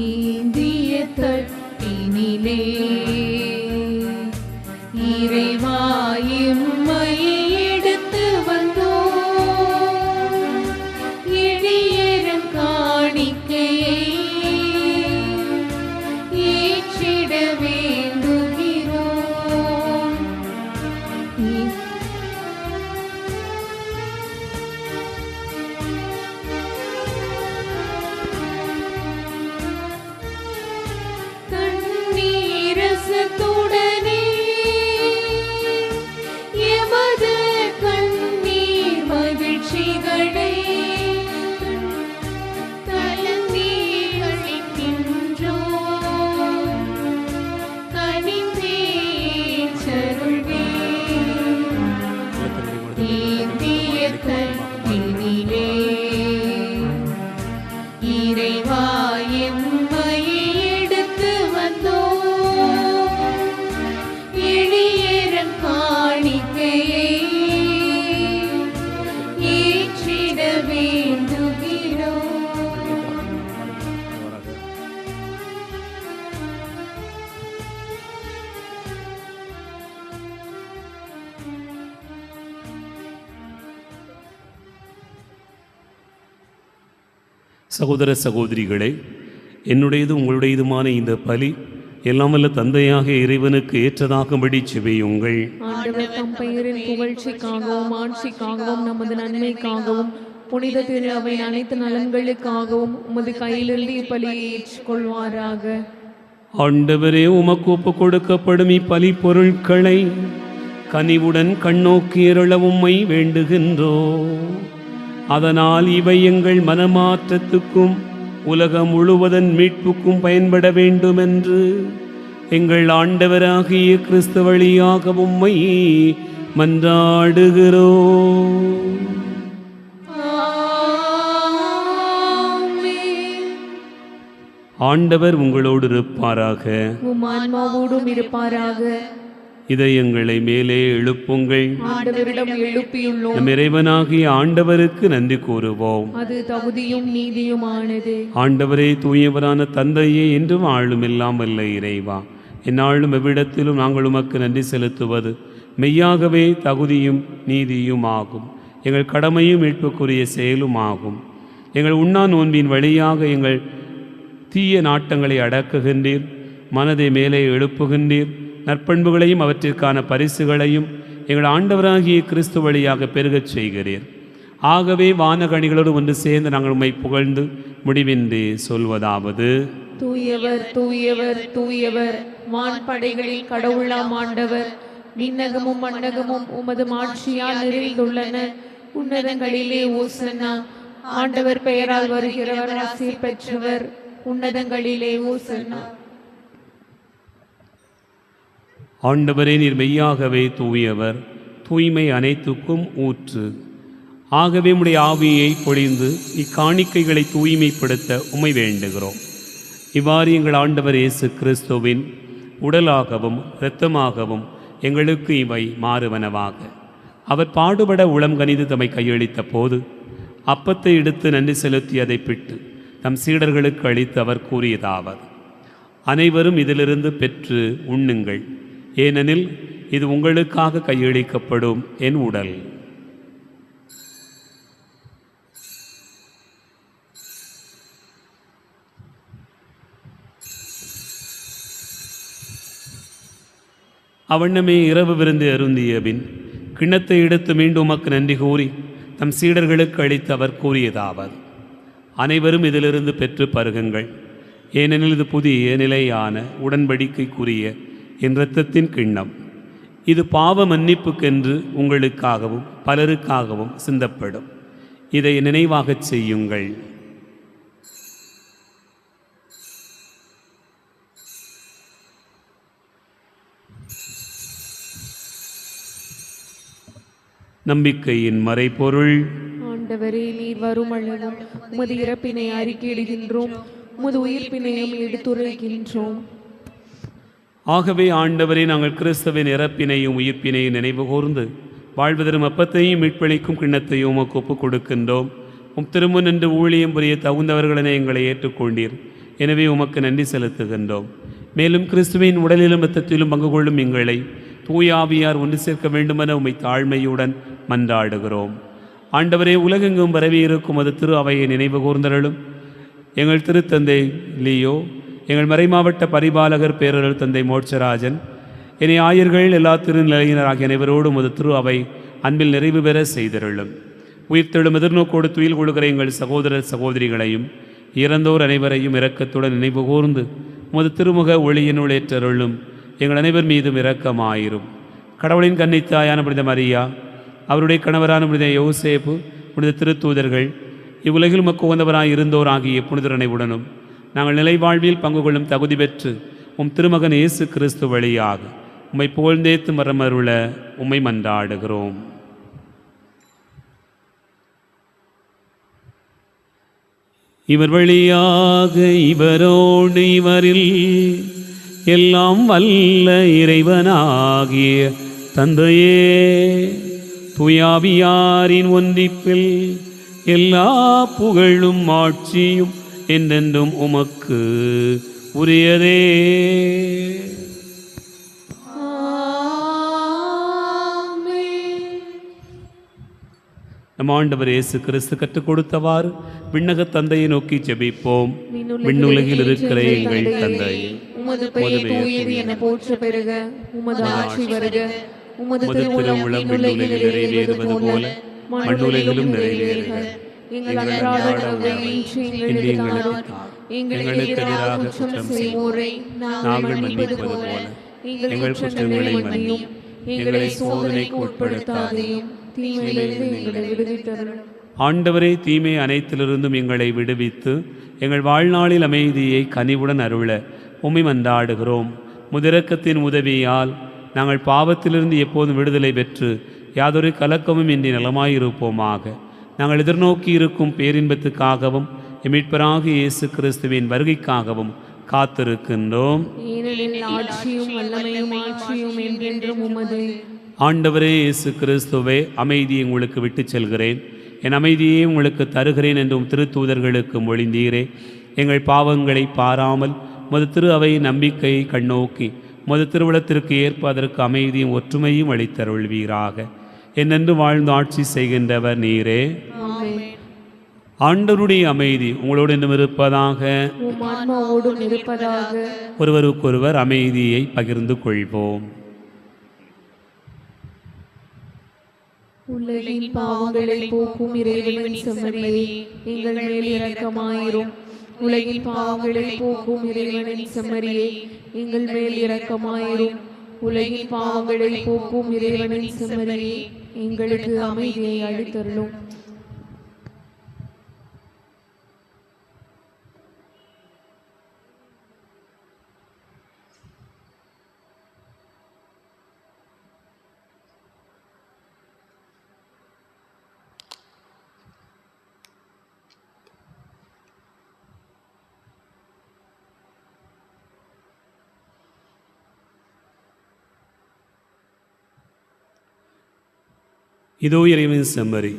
இந்திய தட்டினிலே இறைவாயும்மை எடுத்து வந்தோம், எளியரன் காணிக்கையை ஏற்றிட வேண்டுகிறோம். தண்ணீரசத்துடனே எமது கண்ணீர் மகிழ்ச்சிகளை தளர்ந்தீர்கின்றோம், கனிந்தேன் சருள்வேன். இந்திய தட்டினிலே இறைவா எம்மை எடுத்து வந்தோம், எளியரன் காணிக்கையை ஏற்றிட வேண்டுகிறோம். சகோதர சகோதரிகளே, என்னுடையது உங்களுடையதுமான இந்த பலி எல்லாம் வல்ல தந்தையாக இறைவனுக்கு ஏற்றதாகும்படி செபியுங்கள். ஆண்டவர் தம் பெயரின் புகழ்ச்சிக்காகவும் ஆட்சிக்காகவும் நமது நன்மைக்காகவும் புனித திரு அவையின் அனைத்து நலன்களுக்காகவும் உமது கையிலிருந்து இப்பலியை ஏற்றுக்கொள்வாராக. ஆண்டவரே, உமக்கு ஒப்புக் கொடுக்கப்படும் இப்பலி பொருட்களை கனிவுடன் கண்ணோக்கி அருள உம்மை வேண்டுகின்றோம். அதனால் இவை எங்கள் மனமாற்றத்துக்கும் உலகம் முழுவதன் மீட்புக்கும் பயன்பட வேண்டுமென்று எங்கள் ஆண்டவராகிய கிறிஸ்து வழியாக உம்மை மன்றாடுகிறோம். ஆமென். ஆண்டவர் உங்களோடு இருப்பாராக. உம் ஆன்மாவோடும் இருப்பாராக. இதயங்களை மேலே எழுப்புங்கள். ஆண்டவரிடம் எழுப்பியுள்ளோம். நம் இறைவனாகிய ஆண்டவருக்கு நன்றி கூறுவோம். அது தகுதியும் நீதியுமானது. ஆண்டவரே, தூயவரான தந்தையே, என்றும் ஆளும் எல்லாம் வல்ல இறைவா, எந்நாளும் எவ்விடத்திலும் நாங்கள் உமக்கு நன்றி செலுத்துவது மெய்யாகவே தகுதியும் நீதியும் ஆகும். எங்கள் கடமையும் மீட்புக்குரிய செயலும் ஆகும். எங்கள் உண்ணா நோன்பின் வழியாக எங்கள் தீய நாட்டங்களை அடக்குகின்றீர். மனதை மேலே எழுப்புகின்றீர். நற்பண்புகளையும் அவற்றிற்கான பரிசுகளையும் எங்கள் ஆண்டவராகிய கிறிஸ்து வழியாக பெருகச் செய்கிறீர். ஆகவே வானகணிகளோடு ஒன்று சேர்ந்து நாங்கள் உம்மை புகழ்ந்து முடிவின்றி சொல்வதாவது: தூயவர், தூயவர், தூயவர், வான்படைகளில் கடவுளாம் ஆண்டவர். விண்ணகமும் மண்ணகமும் உமது மாட்சியால் நிறைந்துள்ளன. உன்னதங்களிலே ஓசன்னா. ஆண்டவர் பெயரால் வருகிறவர் ஆசீர் பெற்றவர். உன்னதங்களிலே ஓசன்னா. ஆண்டவரே, நீர் மெய்யாகவே தூயவர், தூய்மை அனைத்துக்கும் ஊற்று. ஆகவே உம்முடைய ஆவியை பொழிந்து இக்காணிக்கைகளை தூய்மைப்படுத்த உம்மை வேண்டுகிறோம். இவ்வாறு எங்கள் ஆண்டவர் இயேசு கிறிஸ்துவின் உடலாகவும் இரத்தமாகவும் எங்களுக்கு இவை மாறுவனவாக. அவர் பாடுபட உளம் கனிந்து தம்மை கையளித்த போது அப்பத்தை எடுத்து நன்றி செலுத்தி அதை பிட்டு தம் சீடர்களுக்கு அளித்து அவர் கூறியதாவது: அனைவரும் இதிலிருந்து பெற்று உண்ணுங்கள், ஏனெனில் இது உங்களுக்காக கையளிக்கப்படும் என் உடல். அவண்ணமே இரவு விருந்து அருந்திய பின் கிண்ணத்தை எடுத்து மீண்டும் உமக்கு நன்றி கூறி தம் சீடர்களுக்கு அளித்து அவர் கூறியதாவது: அனைவரும் இதிலிருந்து பெற்று பருகுங்கள், ஏனெனில் இது புதிய நிலையான உடன்படிக்கைக்குரிய என் இரத்தத்தின் கிண்ணம். இது பாவ மன்னிப்புக்கென்று உங்களுக்காகவும் பலருக்காகவும் சிந்தப்படும். இதை நினைவாகச் செய்யுங்கள். நம்பிக்கையின் மறைபொருள்: ஆண்டவரே, நீர் வரும் அளவும் உமது இறப்பினை அறிக்கையிடுகின்றோம், உமது உயிர்ப்பினையும் எடுத்துரைக்கின்றோம். ஆகவே ஆண்டவரே, நாங்கள் கிறிஸ்துவின் இறப்பினையும் உயிர்ப்பினையும் நினைவு கூர்ந்து வாழ்வதரும் அப்பத்தையும் மீட்பளிக்கும் கிண்ணத்தையும் உமக்கு ஒப்புக் கொடுக்கின்றோம். உம் திரும்ப நின்று ஊழியம் புரிய தகுந்தவர்களென எங்களை ஏற்றுக்கொண்டீர். எனவே உமக்கு நன்றி செலுத்துகின்றோம். மேலும் கிறிஸ்துவின் உடலிலும் இரத்தத்திலும் பங்கு கொள்ளும் எங்களை தூய ஆவியார் ஒன்று சேர்க்க வேண்டுமென உம்மை தாழ்மையுடன் மன்றாடுகிறோம். ஆண்டவரே, உலகெங்கும் பரவி இருக்கும் அது திரு அவையை நினைவு கூர்ந்தருளும். எங்கள் திருத்தந்தை லியோ, எங்கள் மறைமாவட்ட பரிபாலகர் பேரருள் தந்தை மோட்சராஜன், என்னை ஆயர்கள், எல்லா திருநிலையினர் ஆகிய அனைவரோடும் அது திரு அவை அன்பில் நிறைவு பெற செய்தருளும். உயிர்த்தெழும் எதிர்நோக்கோடு துயில் கொள்கிற எங்கள் சகோதரர் சகோதரிகளையும் இறந்தோர் அனைவரையும் இரக்கத்துடன் நினைவு கூர்ந்து உமது திருமுக ஒளியினுள் ஏற்றருளும். எங்கள் அனைவர் மீதும் இரக்கமாயிரும். கடவுளின் கன்னித்தாயான புனித மரியா, அவருடைய கணவரான புனித யோசேப்பு, புனித திருத்தூதர்கள், இவ்வுலகில் உமக்கு உகந்தவராய் இருந்தோர் ஆகிய புனிதர் அனைவருடனும் நாங்கள் நிலைவாழ்வில் பங்கு கொள்ளும் தகுதி பெற்று உம் திருமகன் இயேசு கிறிஸ்து வழியாக உம்மை புகழ்ந்தேத்து மரமருள உம்மை மன்றாடுகிறோம். இவர் வழியாக இவரோடு இவரில் எல்லாம் வல்ல இறைவனாகிய தந்தையே, தூயாவியாரின் ஒன்றிப்பில் எல்லா புகழும் ஆட்சியும் என்றென்றும் உமக்கு உரியதே. நம் ஆண்டவர் இயேசு கிறிஸ்து கற்றுக் கொடுத்தவாறு விண்ணக தந்தையை நோக்கி ஜெபிப்போம். விண்ணுலகில் இருக்கிற எங்கள் தந்தையே, உமது பெயர் தூயது என போற்ற பெறுக. உமது ஆட்சி வருக. உமது திருவுளம் விண்ணுலகில் நிறைவேறுவது போல மண்ணுலகிலும் நிறைவேறுக. எங்கள் அன்றாட உணவை இன்று எங்களுக்கு தாரும். எங்களுக்கு எதிராக குற்றம் செய்வோரை நாங்கள் மன்னிப்பது போல எங்கள் குற்றங்களை மன்னியும். எங்களை சோதனைக்கு உட்படுத்தாதேயும், தீமையிலிருந்து எங்களை விடுவித்தருளும். ஆண்டவரே, தீமை அனைத்திலிருந்தும் எங்களை விடுவித்து எங்கள் வாழ்நாளில் அமைதியை கனிவுடன் அருள உம்மை மன்றாடுகிறோம். முதிரக்கத்தின் உதவியால் நாங்கள் பாவத்திலிருந்து எப்போதும் விடுதலை பெற்று யாதொரு கலக்கமும் இன்றி நலமாயிருப்போமாக. நாங்கள் எதிர்நோக்கி இருக்கும் பேரின்பத்துக்காகவும் மீட்பராக இயேசு கிறிஸ்துவின் வருகைக்காகவும் காத்திருக்கின்றோம். ஏனெனில் ஆட்சியும் வல்லமையும் ஆட்சியும் என்றென்றும் உமது. ஆண்டவரே இயேசு கிறிஸ்துவே, அமைதியை உங்களுக்கு விட்டுச் செல்கிறேன், என் அமைதியை உங்களுக்கு தருகிறேன் என்றும் திருத்தூதர்களுக்கு மொழிந்தீரே. எங்கள் பாவங்களை பாராமல் மது திரு அவை நம்பிக்கையை கண்ணோக்கி மது திருவுளத்திற்கு ஏற்ப அதற்கு அமைதியும் ஒற்றுமையும் அளித்தருள்வீராக. என்னென்று வாழ்ந்து ஆட்சி செய்கின்றவர் நீரே. ஆண்டவருடைய அமைதி உங்களோடு இன்னும் இருப்பதாக, உம் ஆன்மாவோடும் இருப்பதாக. ஒருவருக்கொருவர் அமைதியை பகிர்ந்து கொள்வோம். உலகின் பாவங்களை போக்கும் இறைவனின் செம்மறியே, எங்கள் மேல் இரக்கமாயிரும். உலகின் பாவங்களை போக்கும் இறைவனின் செம்மறியே, எங்கள் மேல் இரக்கமாயிரும். உலகின் பாவங்களை போக்கும் இறைவனின் செம்மறியே, எங்களுக்கு அமைதியை அளித்தருளும். இதோ இறைவனின் செம்மறி,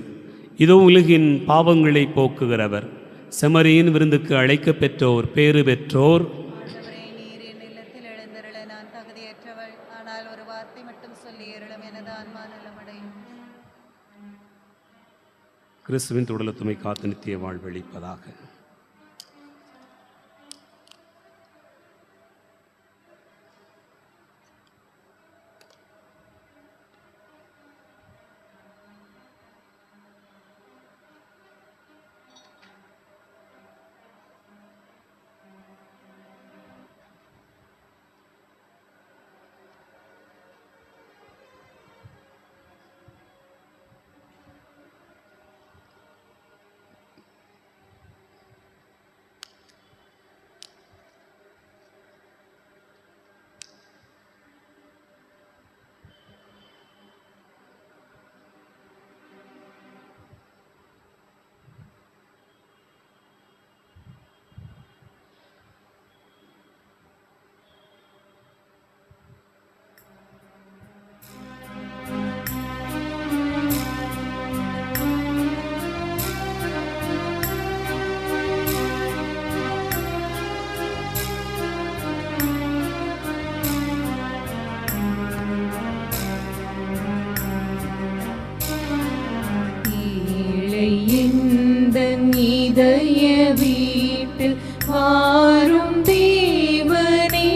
இதோ உலகின் பாவங்களை போக்குகிறவர். செம்மறியின் விருந்துக்கு அழைக்க பெற்றோர் பேறு பெற்றோர். ஆண்டவரே, நீர் என் இல்லத்தில் எழுந்தருள நான் தகுதியற்றவள். ஆனால் ஒரு வார்த்தை மட்டும் சொல்லி அருளும், எனது ஆன்மா நலமடையும். கிறிஸ்துவின் தொடலத்துமை காத்து நித்திய வாழ்வளிப்பதாக. இதய வீட்டில் வாரும் தேவனே,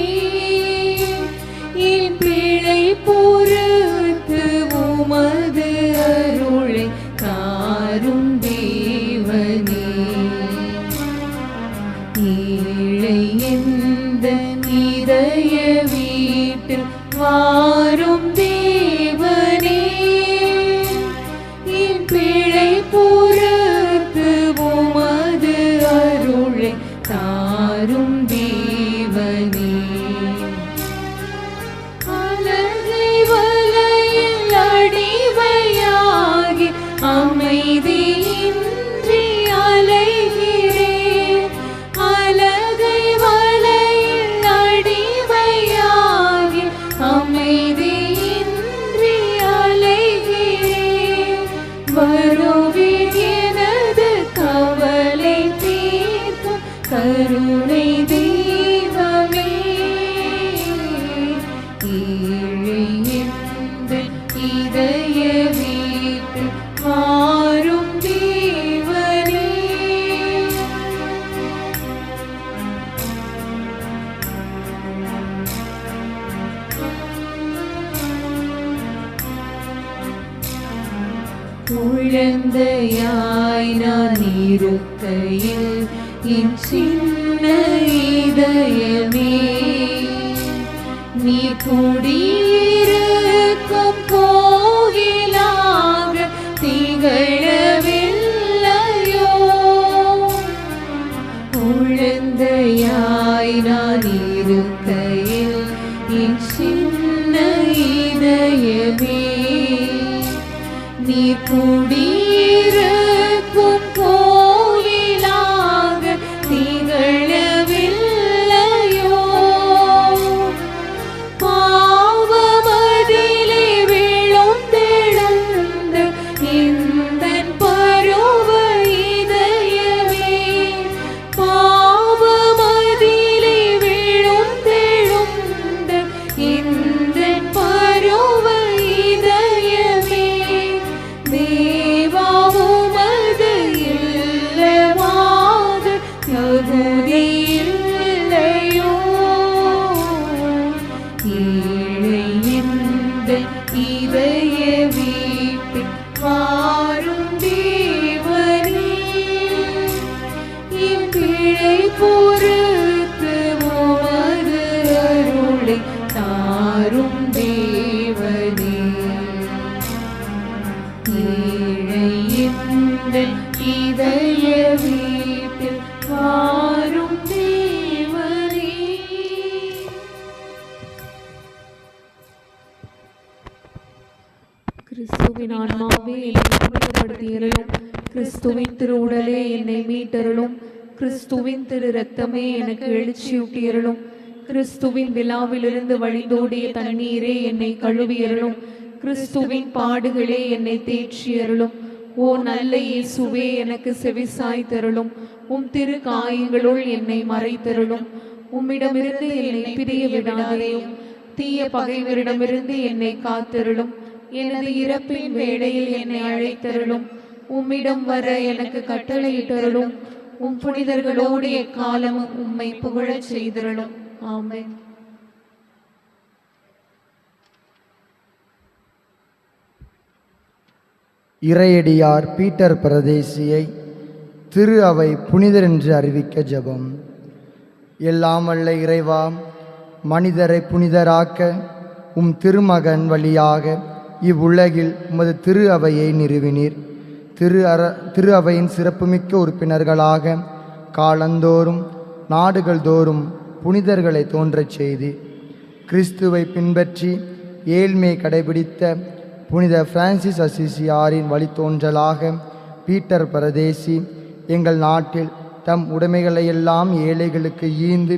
என் பிழை பொறுத்து உமது அருளை தாரும் தேவனே. ஏழை எந்த இதய வீட்டில் வாரும் தேவனே, என் பிழை பொறுத்து உமது அருளை தாரும் தேவனே. அலகை வலையில் அடிமையாகி அமைதியின்றி அலைகிறேன். அலகை வலையில் அடிமையாகி அமைதியின்றி அலைகிறேன். வருவேன் எனது கவலை தீர்க்கும் கருணை தெய்வமே. ஏழை எந்த இதய வீட்டில் வாரும் தேவனே. குழந்தையாய் நான் இருக்கையில் என் சின்ன இதயமே, நீ குடியிருக்கும் கோவிலாக திகழவில்லையோ. குழந்தையாய் நான் இருக்கையில் என் சின்ன இதயமே, நீ குடியிருக்கும் கோவிலாக எங்கள் இதய வீட்டில் வாரும் தேவனே, என் பிழை பொறுத்து உமது அருளை தாரும் தேவனே. ஏழை எங்கள் இதய வீட்டில் வாரும் தேவனே. கிறிஸ்துவின் ஆன்மாவே என்னை புனிதப்படுத்தியருளும், கிறிஸ்துவின் திரு உடலே என்னை மீட்டருளும், கிறிஸ்துவின் திரு இரத்தமே எனக்கு எழுச்சியூட்டியருளும், கிறிஸ்துவின் விழாவிலிருந்து வழிந்தோடிய தண்ணீரே என்னை கழுவியருளும், கிறிஸ்துவின் பாடுகளே என்னை தேற்றியருளும். ஓ நல்ல இயேசுவே, எனக்கு செவிசாய் தருளும், உம் திரு காயங்களுள் என்னை மறைத்தருளும். உம்மிடமிருந்து என்னை பிரிய விடாதேயும், தீய பகைவரிடமிருந்து என்னை காத்தருளும். எனது இறப்பின் வேளையில் என்னை அழைத்தருளும், உம்மிடம் வர எனக்கு கட்டளையிட்டருளும். உம் புனிதர்களோடு எக்காலமும் உம்மை புகழச் செய்தருளும். ஆமென். இறையடியார் பீட்டர் பிரதேசியை திரு அவை புனிதர் என்று அறிவிக்க ஜெபம். எல்லாம் வல்ல இறைவா, மனிதரை புனிதராக்க உம் திருமகன் வழியாக இவ்வுலகில் உமது திரு அவையை நிறுவினீர். திரு அவையின் சிறப்புமிக்க உறுப்பினர்களாக காலந்தோறும் நாடுகள் தோறும் புனிதர்களை தோன்றச் செய்து கிறிஸ்துவை பின்பற்றி ஏழ்மை கடைபிடித்த புனித பிரான்சிஸ் அசிசியாரின் வழித்தோன்றலாக பீட்டர் பரதேசி எங்கள் நாட்டில் தம் உடைமைகளையெல்லாம் ஏழைகளுக்கு ஈந்து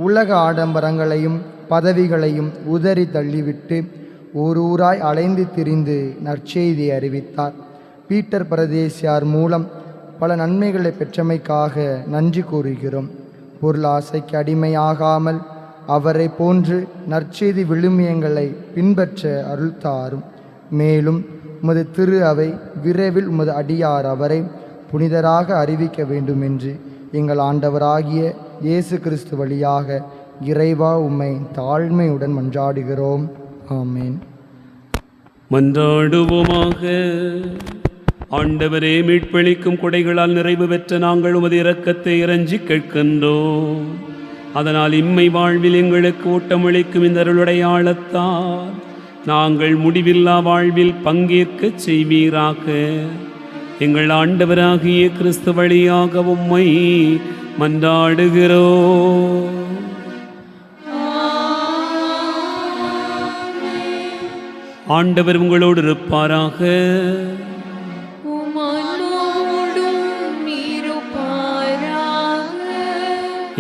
உலக ஆடம்பரங்களையும் பதவிகளையும் உதறி தள்ளிவிட்டு ஊரூராய் அலைந்து திரிந்து நற்செய்தி அறிவித்தார். பீட்டர் பரதேசியார் மூலம் பல நன்மைகளை பெற்றமைக்காக நன்றி கூறுகிறோம். பொருளாசைக்கு அடிமையாகாமல் அவரை போன்று நற்செய்தி விழுமியங்களை பின்பற்ற அருள் தாரும். மேலும் உமது திரு அவை விரைவில் உமது அடியார் அவரை புனிதராக அறிவிக்க வேண்டும் என்று எங்கள் ஆண்டவராகிய இயேசு கிறிஸ்து வழியாக இறைவா உம்மை தாழ்மையுடன் மன்றாடுகிறோம். ஆமேன். மன்றாடுவோமாக. ஆண்டவரே, மீட்பளிக்கும் கொடைகளால் நிறைவு பெற்ற நாங்கள் உமது இரக்கத்தை இறைஞ்சி கேட்கின்றோம். அதனால் இம்மை வாழ்வில் எங்களுக்கு ஊட்டமளிக்கும் இந்த அருளுடையாளத்தால் நாங்கள் முடிவில்லா வாழ்வில் பங்கேற்கச் செய்வீராக. எங்கள் ஆண்டவராகிய கிறிஸ்து வழியாக உம்மை மன்றாடுகிறோம். ஆண்டவர் உங்களோடு இருப்பாராக.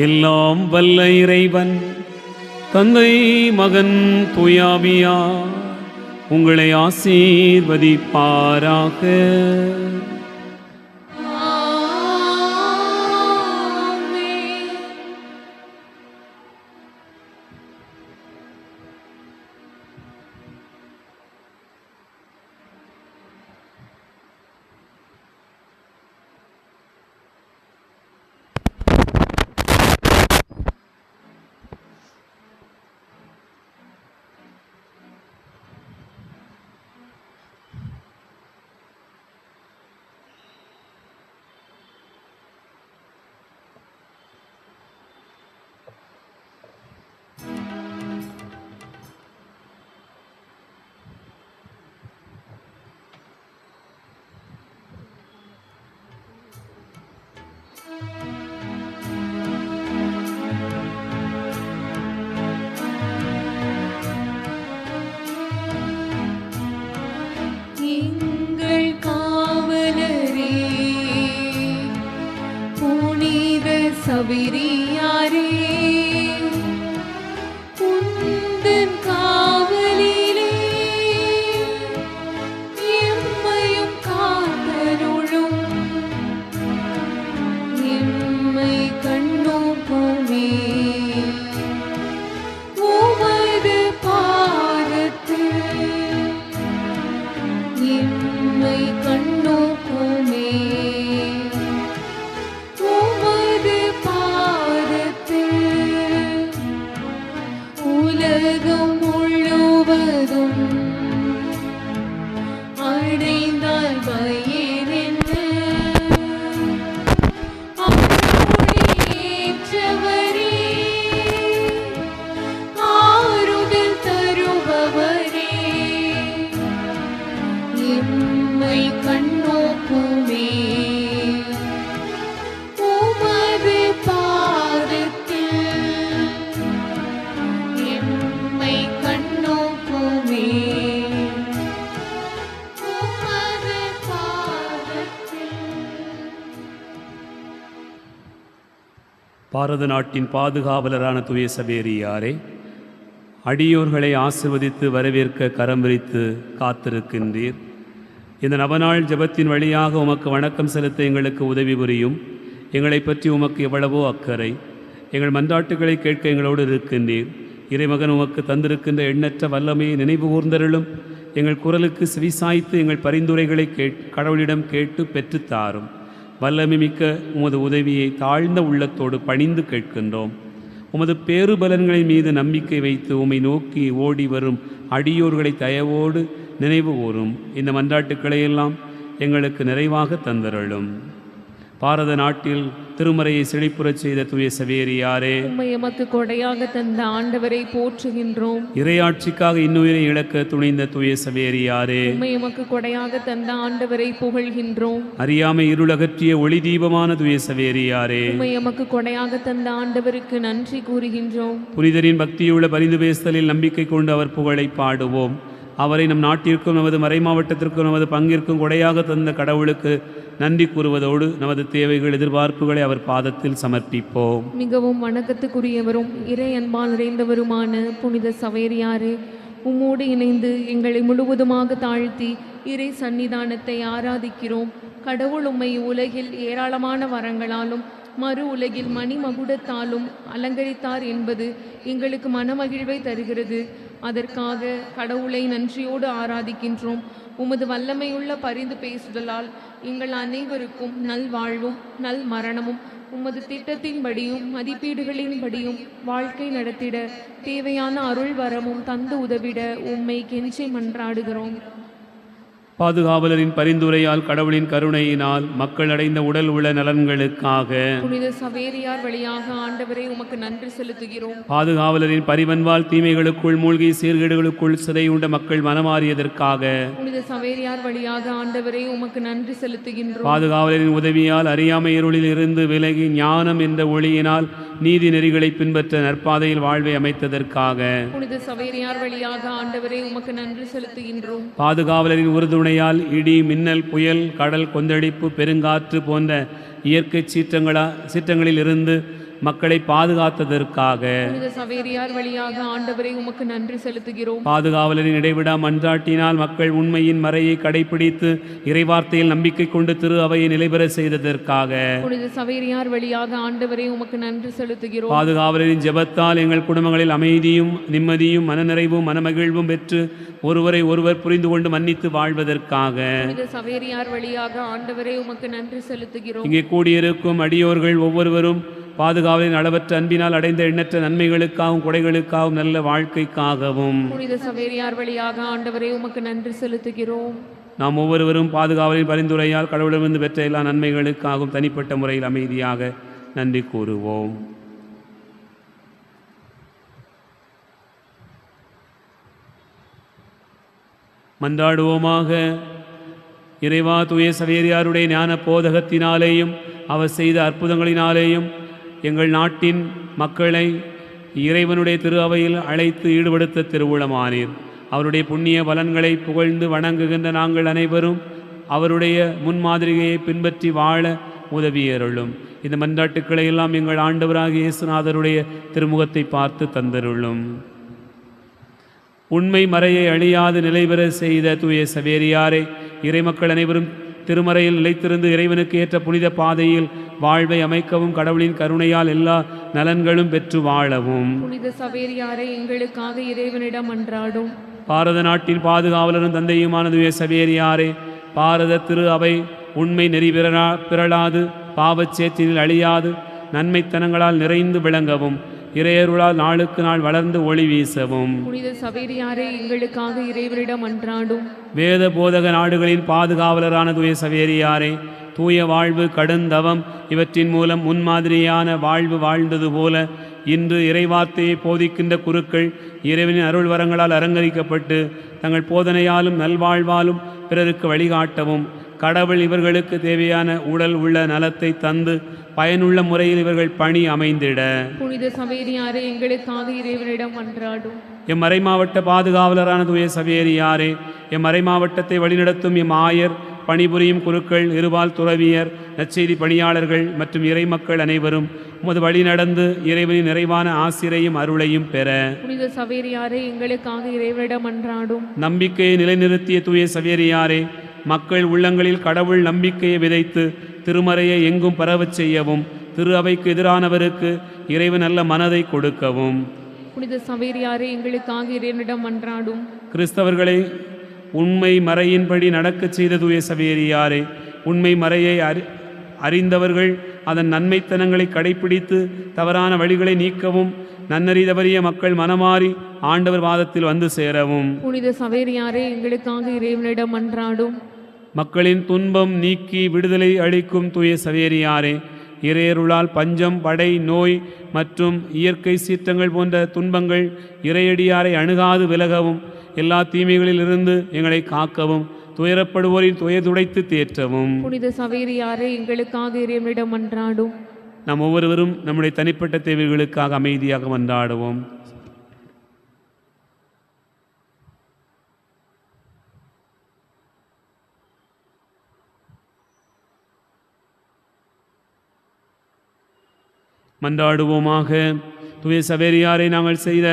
எல்லாம் வல்ல இறைவன் தந்தை, மகன், தூயாவியார் உங்களை ஆசீர்வதிப்பாராக. சவிரியாரே, உந்தன் காவலிலே எம்மையும் காத்தருளும். எம்மை கண்ணோக்குமே உமது பாதத்தில், எம்மை கண்ணோக்குமே உமது பாதத்தில். கண்ணோக்குமே உமது பாதத்தில் எம்மை கண்ணோக்குமே உமது பாதத்தில். பாரத நாட்டின் பாதுகாவலரான தூய சவேரியாரே, அடியோர்களை ஆசிர்வதித்து வரவேற்க கரம் விரித்து காத்திருக்கின்றீர். இந்த நவநாள் ஜெபத்தின் வழியாக உமக்கு வணக்கம் செலுத்த எங்களுக்கு உதவி புரியும். எங்களை பற்றி உமக்கு எவ்வளவோ அக்கறை. எங்கள் மன்றாட்டுகளை கேட்க எங்களோடு இருக்கின்றீர். இறைமகன் உமக்கு தந்திருக்கின்ற எண்ணற்ற வல்லமையை நினைவு கூர்ந்தருளும். எங்கள் குரலுக்கு செவிசாய்த்து எங்கள் பரிந்துரைகளை கடவுளிடம் கேட்டு பெற்றுத்தாரும். வல்லமை மிக்க உமது உதவியை தாழ்ந்த உள்ளத்தோடு பணிந்து கேட்கின்றோம். உமது பேறுபலன்களின் மீது நம்பிக்கை வைத்து உம்மை நோக்கி ஓடி வரும் அடியோர்களை தயவோடு நினைவு கூறும். இந்த மன்றாட்டுக்களையெல்லாம் எங்களுக்கு நிறைவாக தந்தருளும். பாரத நாட்டில் திருமறையை செழிப்புறச் செய்த தூய சவேரியாரே, உம்மை எமக்கு கொடையாக தந்த ஆண்டவரை போற்றுகின்றோம். இறையாட்சிக்காக இன்னுயிரை இழக்க துணிந்த தூய சவேரியாரே, உம்மை எமக்கு கொடையாக தந்த ஆண்டவரை புகழ்கின்றோம். அறியாமை இருளகற்றிய ஒளி தீபமான தூய சவேரியாரே, உம்மை எமக்கு கொடையாக தந்த ஆண்டவருக்கு நன்றி கூறுகின்றோம். புனிதரின் பக்தியுள்ள பரிந்து பேசுதலில் நம்பிக்கை கொண்டு அவர் புகழை பாடுவோம். அவரை நம் நாட்டிற்கும் நமது மறைமாவட்டத்திற்கும் நமது பங்கிற்கும் கொடையாக தந்த கடவுளுக்கு நன்றி கூறுவதோடு நமது தேவைகள் எதிர்பார்ப்புகளை அவர் பாதத்தில் சமர்ப்பிப்போம். மிகவும் வணக்கத்துக்குரியவரும் இறை அன்பால் நிறைந்தவருமான புனித சவேரியாரே, உம்மோடு இணைந்து எங்களை முழுவதுமாக தாழ்த்தி இறை சன்னிதானத்தை ஆராதிக்கிறோம். கடவுள் உம்மை உலகில் ஏராளமான வரங்களாலும் மறு உலகில் மணிமகுடத்தாலும் அலங்கரித்தார் என்பது எங்களுக்கு மனமகிழ்வை தருகிறது. அதற்காக கடவுளை நன்றியோடு ஆராதிக்கின்றோம். உமது வல்லமையுள்ள பரிந்து பேசுதலால் எங்கள் அனைவருக்கும் நல்வாழ்வும் நல் மரணமும் உமது திட்டத்தின்படியும் மதிப்பீடுகளின்படியும் வாழ்க்கை நடத்திட தேவையான அருள் வரமும் தந்து உதவிட உம்மை கெஞ்சி மன்றாடுகிறோம். பாதுகாவலரின் பரிந்துரையால் கடவுளின் கருணையினால் மக்கள் அடைந்த உடல் உள்ள நலன்களுக்காக புனித சவேரியார் வழியாக ஆண்டவரை உமக்கு நன்றி செலுத்துகிறோம். பாதுகாவலரின் பரிவன்பால் தீமைகளுக்குள் மூழ்கி சீர்கேடுகளுக்குள் சிதையுண்ட மக்கள் மனமாறியதற்காக புனித சவேரியார் வழியாக ஆண்டவரை உமக்கு நன்றி செலுத்துகின்றோம். பாதுகாவலரின் உதவியால் அறியாமை இருளில் இருந்து விலகி ஞானம் என்ற ஒளியினால் நீதி நெறிகளை பின்பற்ற நற்பாதையில் வாழ்வை அமைத்ததற்காக புனித சவேரியார் வழியாக ஆண்டவரை உமக்கு நன்றி செலுத்துகின்றோம். பாதுகாவலரின் உறுதுணையால் இடி, மின்னல், புயல், கடல் கொந்தளிப்பு, பெருங்காற்று போன்ற இயற்கை சீற்றங்களில் இருந்து மக்களை பாதுகாத்ததற்காக புனித சவேரியார் வழியாக ஆண்டவரை உமக்கு நன்றி செலுத்துகிறோம். பாதுகாவலரின் இடைவிடா மன்றாட்டினால் மக்கள் உண்மையின் மறையை கடைபிடித்து இறைவார்த்தையில் நம்பிக்கை கொண்டு திரு அவையை நிலைபெற செய்ததற்காக புனித சவேரியார் வழியாக ஆண்டவரை உமக்கு நன்றி செலுத்துகிறோம். பாதுகாவலரின் ஜெபத்தால் எங்கள் குடும்பங்களில் அமைதியும் நிம்மதியும் மனநிறைவும் மனமகிழ்வும் பெற்று ஒருவரை ஒருவர் புரிந்து கொண்டு மன்னித்து வாழ்வதற்காக புனித சவேரியார் வழியாக ஆண்டவரை உமக்கு நன்றி செலுத்துகிறோம். இங்கே கூடியிருக்கும் அடியோர்கள் ஒவ்வொருவரும் பாதுகாவலின் அளவற்ற அன்பினால் அடைந்த எண்ணற்ற நன்மைகளுக்காகவும் கொடைகளுக்காகவும் நல்ல வாழ்க்கைக்காகவும் புனித சவேரியார் வழியாக ஆண்டவரை உமக்கு நன்றி செலுத்துகிறோம். நாம் ஒவ்வொருவரும் பாதுகாவலின் பரிந்துரையால் கடவுளிடமிருந்து பெற்ற எல்லா நன்மைகளுக்காகவும் தனிப்பட்ட முறையில் அமைதியாக நன்றி கூறுவோம். மன்றாடுவோமாக. இறைவா, தூய சவேரியாருடைய ஞான போதகத்தினாலேயும் அவர் செய்த அற்புதங்களினாலேயும் எங்கள் நாட்டின் மக்களை இறைவனுடைய திரு அவையில் அழைத்து ஈடுபடுத்த திருவுளமானீர். அவருடைய புண்ணிய பலன்களை புகழ்ந்து வணங்குகின்ற நாங்கள் அனைவரும் அவருடைய முன்மாதிரியை பின்பற்றி வாழ உதவியருளும். இந்த மன்றாட்டுக்களை எல்லாம் எங்கள் ஆண்டவராகிய இயேசுநாதருடைய திருமுகத்தை பார்த்து தந்தருளும். உண்மை மறையை அழியாது நிலைபெற செய்த தூய சவேரியாரே, இறைமக்கள் அனைவரும் திருமறையில் நிலைத்திருந்து இறைவனுக்கு ஏற்ற புனித பாதையில் வாழ்வை அமைக்கவும் கடவுளின் கருணையால் எல்லா நலன்களும் பெற்று வாழவும் புனித சவேரியாரை எங்களுக்காக இறைவனிடம் மன்றாடும். பாரத நாட்டின் பாதுகாவலரும் தந்தையுமான தூய சவேரியாரே, பாரத திரு அவை உண்மை நெறி பிறழாது பாவச்சேற்றினில் அழியாது நன்மைத்தனங்களால் நிறைந்து விளங்கவும் இறையருளால் நாளுக்கு நாள் வளர்ந்து ஒளி வீசவும் புனித சவேரியாரை எங்களுக்காக இறைவனிடம் மன்றாடும். வேத போதக நாடுகளின் பாதுகாவலரான தூய சவேரியாரே, தூய வாழ்வு, கடுந்தவம் இவற்றின் மூலம் முன்மாதிரியான வாழ்வு வாழ்ந்தது போல இன்று இறைவார்த்தையை போதிக்கின்ற குருக்கள் இறைவனின் அருள் வரங்களால் அலங்கரிக்கப்பட்டு தங்கள் போதனையாலும் நல்வாழ்வாலும் பிறருக்கு வழிகாட்டவும் கடவுள் இவர்களுக்கு தேவையான உடல் உள்ள நலத்தை தந்து பயனுள்ள முறையில் இவர்கள் பணி அமைந்திட புனித சவேரியாரே எங்களுக்காக இறைவனிடம் மன்றாடும். எம் மறைமாவட்ட பாதுகாவலரான தூய சவேரியாரே, எம் மறைமாவட்டத்தை வழிநடத்தும் எம் ஆயர், பணிபுரியும் குருக்கள், இருபால் துறவியர், நற்செய்தி பணியாளர்கள் மற்றும் இறைமக்கள் அனைவரும் உமது வழி நடந்து இறைவனின் நிறைவான ஆசிரையும் அருளையும் பெற புனித சவேரியாரே எங்களுக்காக இறைவனிடம் மன்றாடும். நம்பிக்கையை நிலைநிறுத்திய தூய சவேரியாரே, மக்கள் உள்ளங்களில் கடவுள் நம்பிக்கையை விதைத்து திருமறையை எங்கும் பரவச் செய்யவும் திரு அவைக்கு எதிரானவருக்கு இறைவன் நல்ல மனதை கொடுக்கவும் புனித சவேரியாரே எங்களுக்காக இறைவனிடம் மன்றாடும். கிறிஸ்தவர்களை உண்மை மறையின்படி நடக்கச் செய்த தூய சவேரியாரே, உண்மை மறையை அறிந்தவர்கள் அதன் நன்மைத்தனங்களை கடைப்பிடித்து தவறான வழிகளை நீக்கவும் நன்னறி தவறிய மக்கள் மனமாறி ஆண்டவர் வாதத்தில் வந்து சேரவும் புனித சவேரியாரே எங்களுக்காக இறைவனிடம் மன்றாடும். மக்களின் துன்பம் நீக்கி விடுதலை அளிக்கும் தூய சவேரியாரே, இறையருளால் பஞ்சம், படை, நோய் மற்றும் இயற்கை சீற்றங்கள் போன்ற துன்பங்கள் இறையடியாரை அணுகாது விலகவும் எல்லா தீமைகளிலிருந்து எங்களை காக்கவும் துயரப்படுவோரின் துயதுடைத்து தேற்றவும் புனித சவேரியாரே எங்களுக்காக இறைவனிடம் மன்றாடும். நாம் ஒவ்வொருவரும் நம்முடைய தனிப்பட்ட தேவைகளுக்காக அமைதியாக மன்றாடுவோம். மன்றாடுவோமாக. தூய சவேரியாரை நாங்கள் செய்த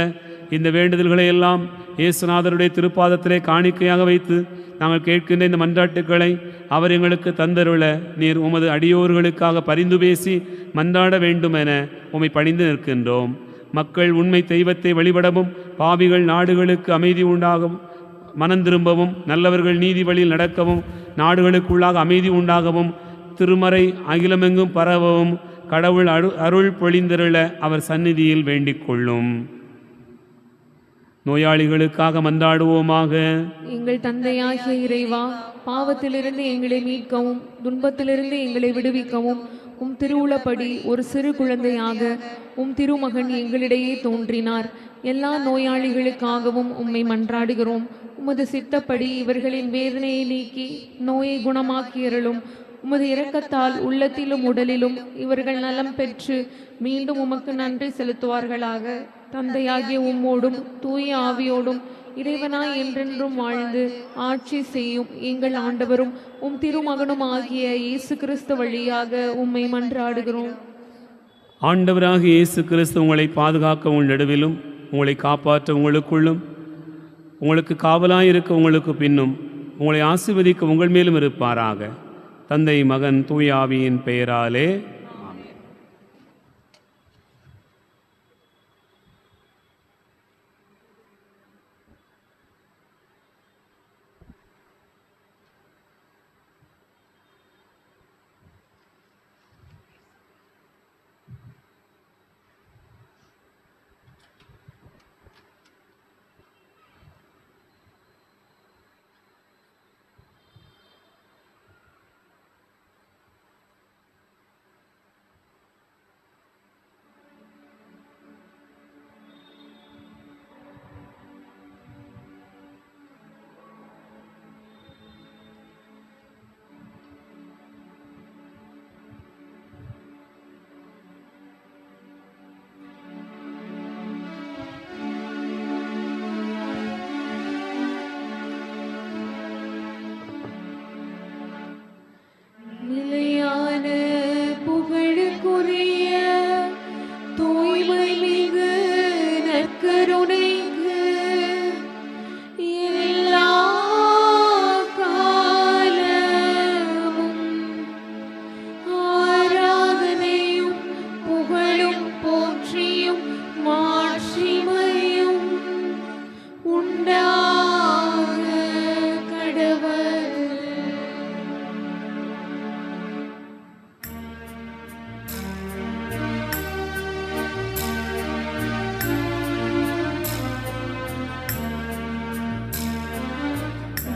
இந்த வேண்டுதல்களை எல்லாம் இயேசுநாதருடைய திருப்பாதத்திலே காணிக்கையாக வைத்து நாங்கள் கேட்கின்ற இந்த மன்றாட்டுக்களை அவர் எங்களுக்கு தந்தருள நீர் உமது அடியோர்களுக்காக பரிந்து பேசி மன்றாட வேண்டும் என உம்மை பணிந்து நிற்கின்றோம். மக்கள் உண்மை தெய்வத்தை வழிபடவும் பாவிகள் நாடுகளுக்கு அமைதி உண்டாகவும் மனம் திரும்பவும் நல்லவர்கள் நீதி வழியில் நடக்கவும் நாடுகளுக்குள்ளாக அமைதி உண்டாகவும் திருமறை அகிலமெங்கும் பரவவும் கடவுள் அருள் பொழிந்தருள அவர் சந்நிதியில் வேண்டிக் கொள்ளும். நோயாளிகளுக்காக மன்றாடுவோமாக. எங்கள் தந்தையாகிய இறைவா, பாவத்திலிருந்து எங்களை மீட்கவும் துன்பத்திலிருந்து எங்களை விடுவிக்கவும் உம் திருவுளப்படி ஒரு சிறு குழந்தையாக உம் திருமகன் எங்களிடையே தோன்றினார். எல்லா நோயாளிகளுக்காகவும் உம்மை மன்றாடுகிறோம். உமது சித்தப்படி இவர்களின் வேதனையை நீக்கி நோயை குணமாக்கியருளும். உமது இரக்கத்தால் உள்ளத்திலும் உடலிலும் இவர்கள் நலம் பெற்று மீண்டும் உமக்கு நன்றி செலுத்துவார்களாக. தந்தையாகிய உம்மோடும் தூய ஆவியோடும் இறைவனாய் என்றென்றும் வாழ்ந்து ஆட்சி செய்யும் எங்கள் ஆண்டவரும் உம் திருமகனும் ஆகிய இயேசு கிறிஸ்து வழியாக உம்மை மன்றாடுகிறோம். ஆண்டவராகிய இயேசு கிறிஸ்து உங்களை பாதுகாக்க உங்கள் நடுவிலும் உங்களை காப்பாற்ற உங்களுக்குள்ளும் உங்களுக்கு காவலாயிருக்க உங்களுக்கு பின்னும் உங்களை ஆசீர்வதிக்க உங்கள் மேலும் இருப்பாராக. தந்தை, மகன், தூய ஆவியின் பெயராலே. நிலையான புகழுக்குரிய தூய்மை மிகு நற்கருணைக்கு எல்லா காலமும் ஆராதனையும் புகழும் போற்றியும் மாட்சிமையும் உண்டாக கடவுள்.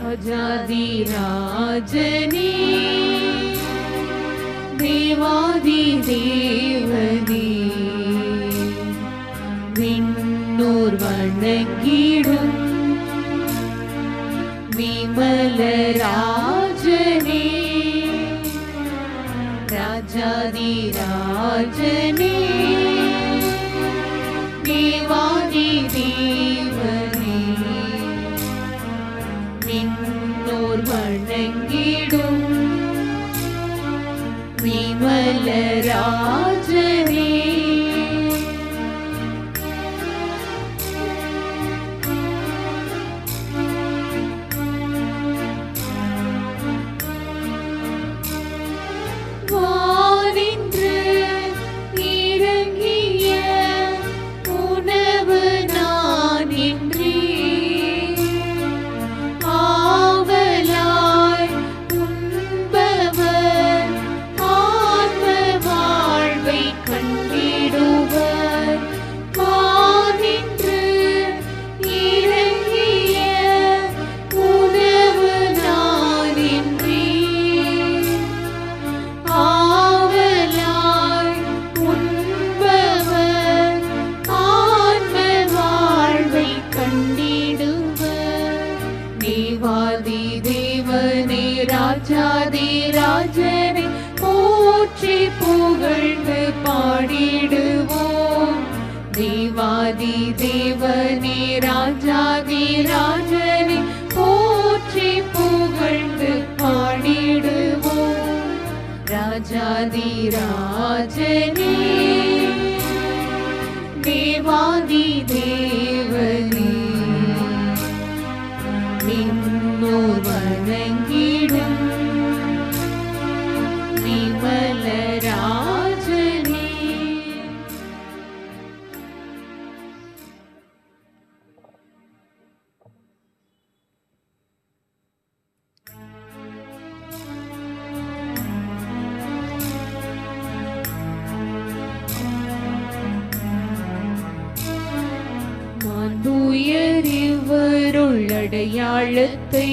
ராஜாதி ராஜனே, தேவாதி தேவனே, விண்ணோர் வணங்கிடும் விமல ராஜனே, ராஜனே தேவாதி தேவனே விண்ணோர் வணங்கிடும் விமல ராஜனே வானின்று இறங்கிய உணவு நான் இன்றி ஆவலாய் உண்பவர் ஆன்ம வாழ்வை கண்டிடுவர். வானின்று இறங்கிய உணவு நான் இன்றி ஆவலாய் உண்பவர் ஆன்ம வாழ்வை கண்டிடுவர். தேவாதி தேவனே ராஜாதி ராஜனே போற்றி புகழ்ந்து பாடிடுவோம். தேவாதி தேவனே ராஜாதி ராஜனே போற்றி புகழ்ந்து பாடிடுவோம். ராஜாதி ராஜனே தேவாதி தேவனே விண்ணோர் வணங்கிடும் விமல ராஜனே. மாண்புயரிவருள்ளடையாளத்தை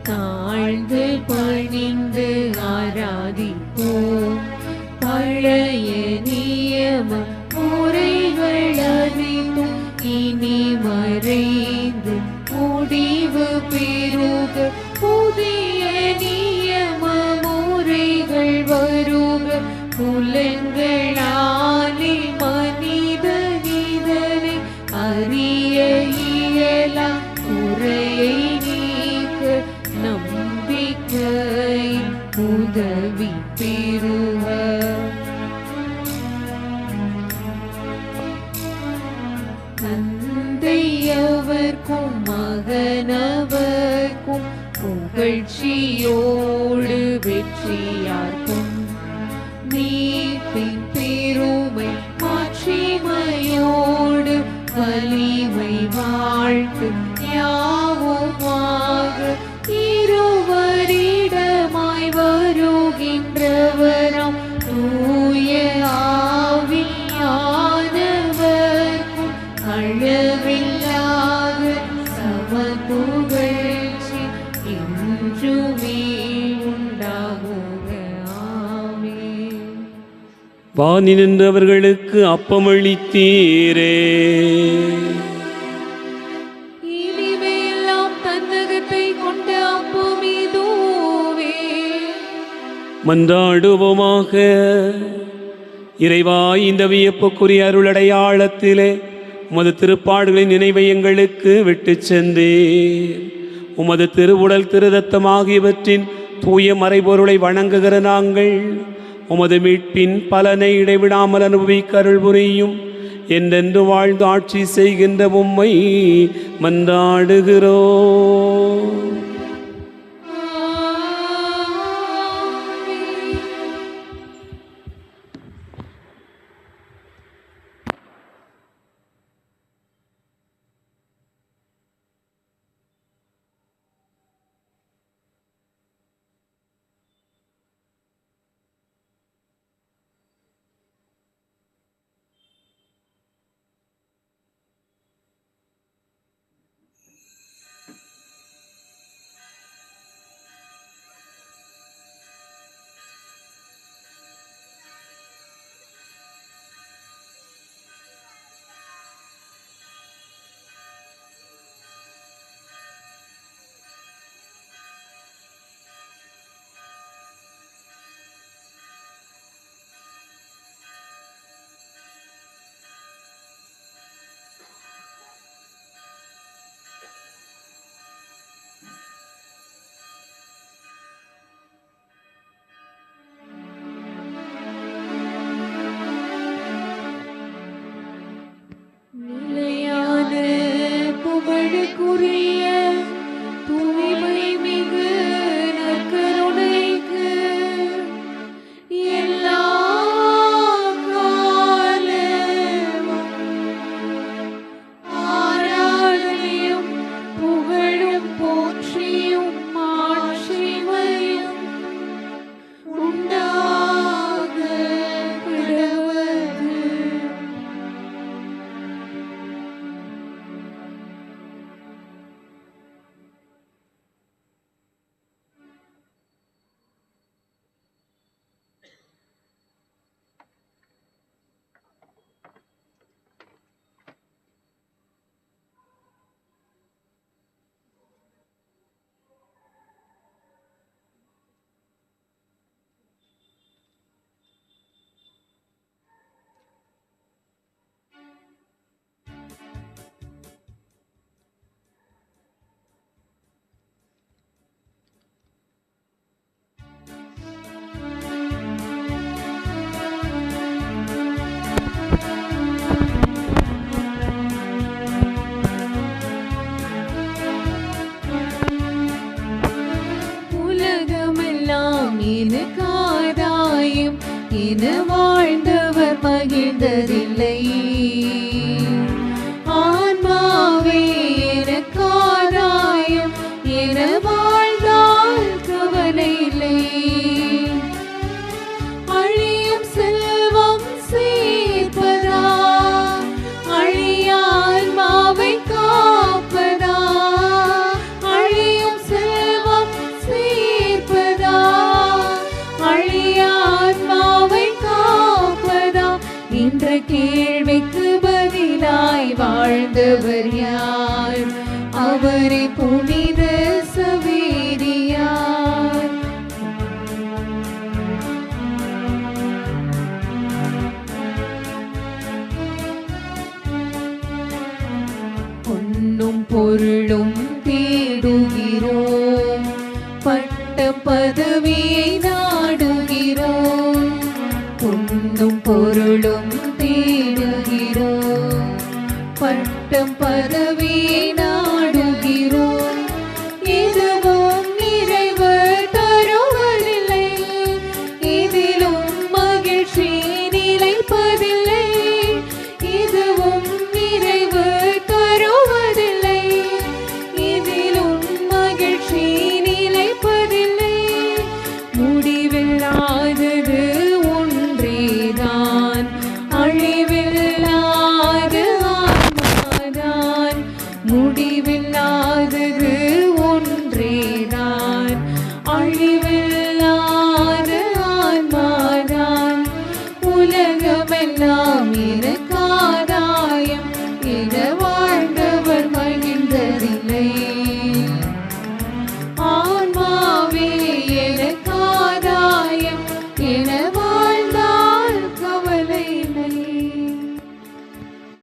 தாழ்ந்து பணிந்து ஆராதிப்போம். பழைய நியம முறைகள் அனைத்தும் இனி மறைந்து முடிவு பெறுக. புதிய நியம முறைகள் வருக. புலன்களாலே மனிதனை அறிய இயலா குறையை நீக்க நம்பிக்கை உதவி பெறுக. தந்தையவர்க்கும் மகனவர்க்கும் புகழ்ச்சியோடு வெற்றியார்க்கும் மீட்பின் பெருமை மாட்சிமையோடு வலிமை வாழ்த்து யாவுமாக இருவரிடமாய் வருகின்றவராம் தூய ஆவியானவர்க்கும் அளவில்லாத சமபுகழ்ச்சி என்றுமே உண்டாகுக. ஆமென். வானி நின்றவர்களுக்கு அப்பமளித்தீரே. இனிமையெல்லாம் தன்னகத்தை கொண்ட அப்பம் இதுவே. மன்றாடுவோமாக. இறைவா, இந்த வியப்புக்குரிய அருளடையாளத்திலே உமது திருப்பாடுகளின் நினைவை எங்களுக்கு விட்டு சென்றீர். உமது திருவுடல் திருரத்தம் ஆகியவற்றின் தூய மறைபொருளை வணங்குகிற நாங்கள் உமது மீட்பின் பலனை இடைவிடாமல் அனுபவிக்க அருள் புரியும். என்றென்று வாழ்ந்து ஆட்சி செய்கின்ற உம்மை மன்றாடுகிறோம். எனக்கு ஆதாயம் என வாழ்ந்தவர் மகிழ்ந்ததில்லை. ஆன்மாவே எனக்கு ஆதாயம் என வாழ்ந்தால் கவலை இல்லை. அழியும் செல்வம் சேர்ப்பதா, அழியா ஆன்மாவை காப்பதா, அழியும் செல்வம் சேர்ப்பதா, அழியா ஆன்மாவை காப்பதா என்ற கேள்விக்கு பதிலாய் வாழ்ந்தவர் யார்? அவரை புனித சவேரியார். பொன்னும் பொருளும் தேடுகிறோம், பட்ட பதவியை நாடுகிறோம். பொன்னும் பொருளும் தேடுகிறோம், பட்டம் பதவியை நாடுகிறோம். எதுவும் நிறைவு தருவதில்லை, இதிலும் மகிழ்ச்சி நிலைப்பதில்லை. எதுவும் நிறைவு தருவதில்லை, இதிலும் மகிழ்ச்சி நிலைப்பதில்லை. முடிவில்லாதது ஒன்றேதான், அழிவில்லாத ஆன்மாதான். முடிவில்லாதது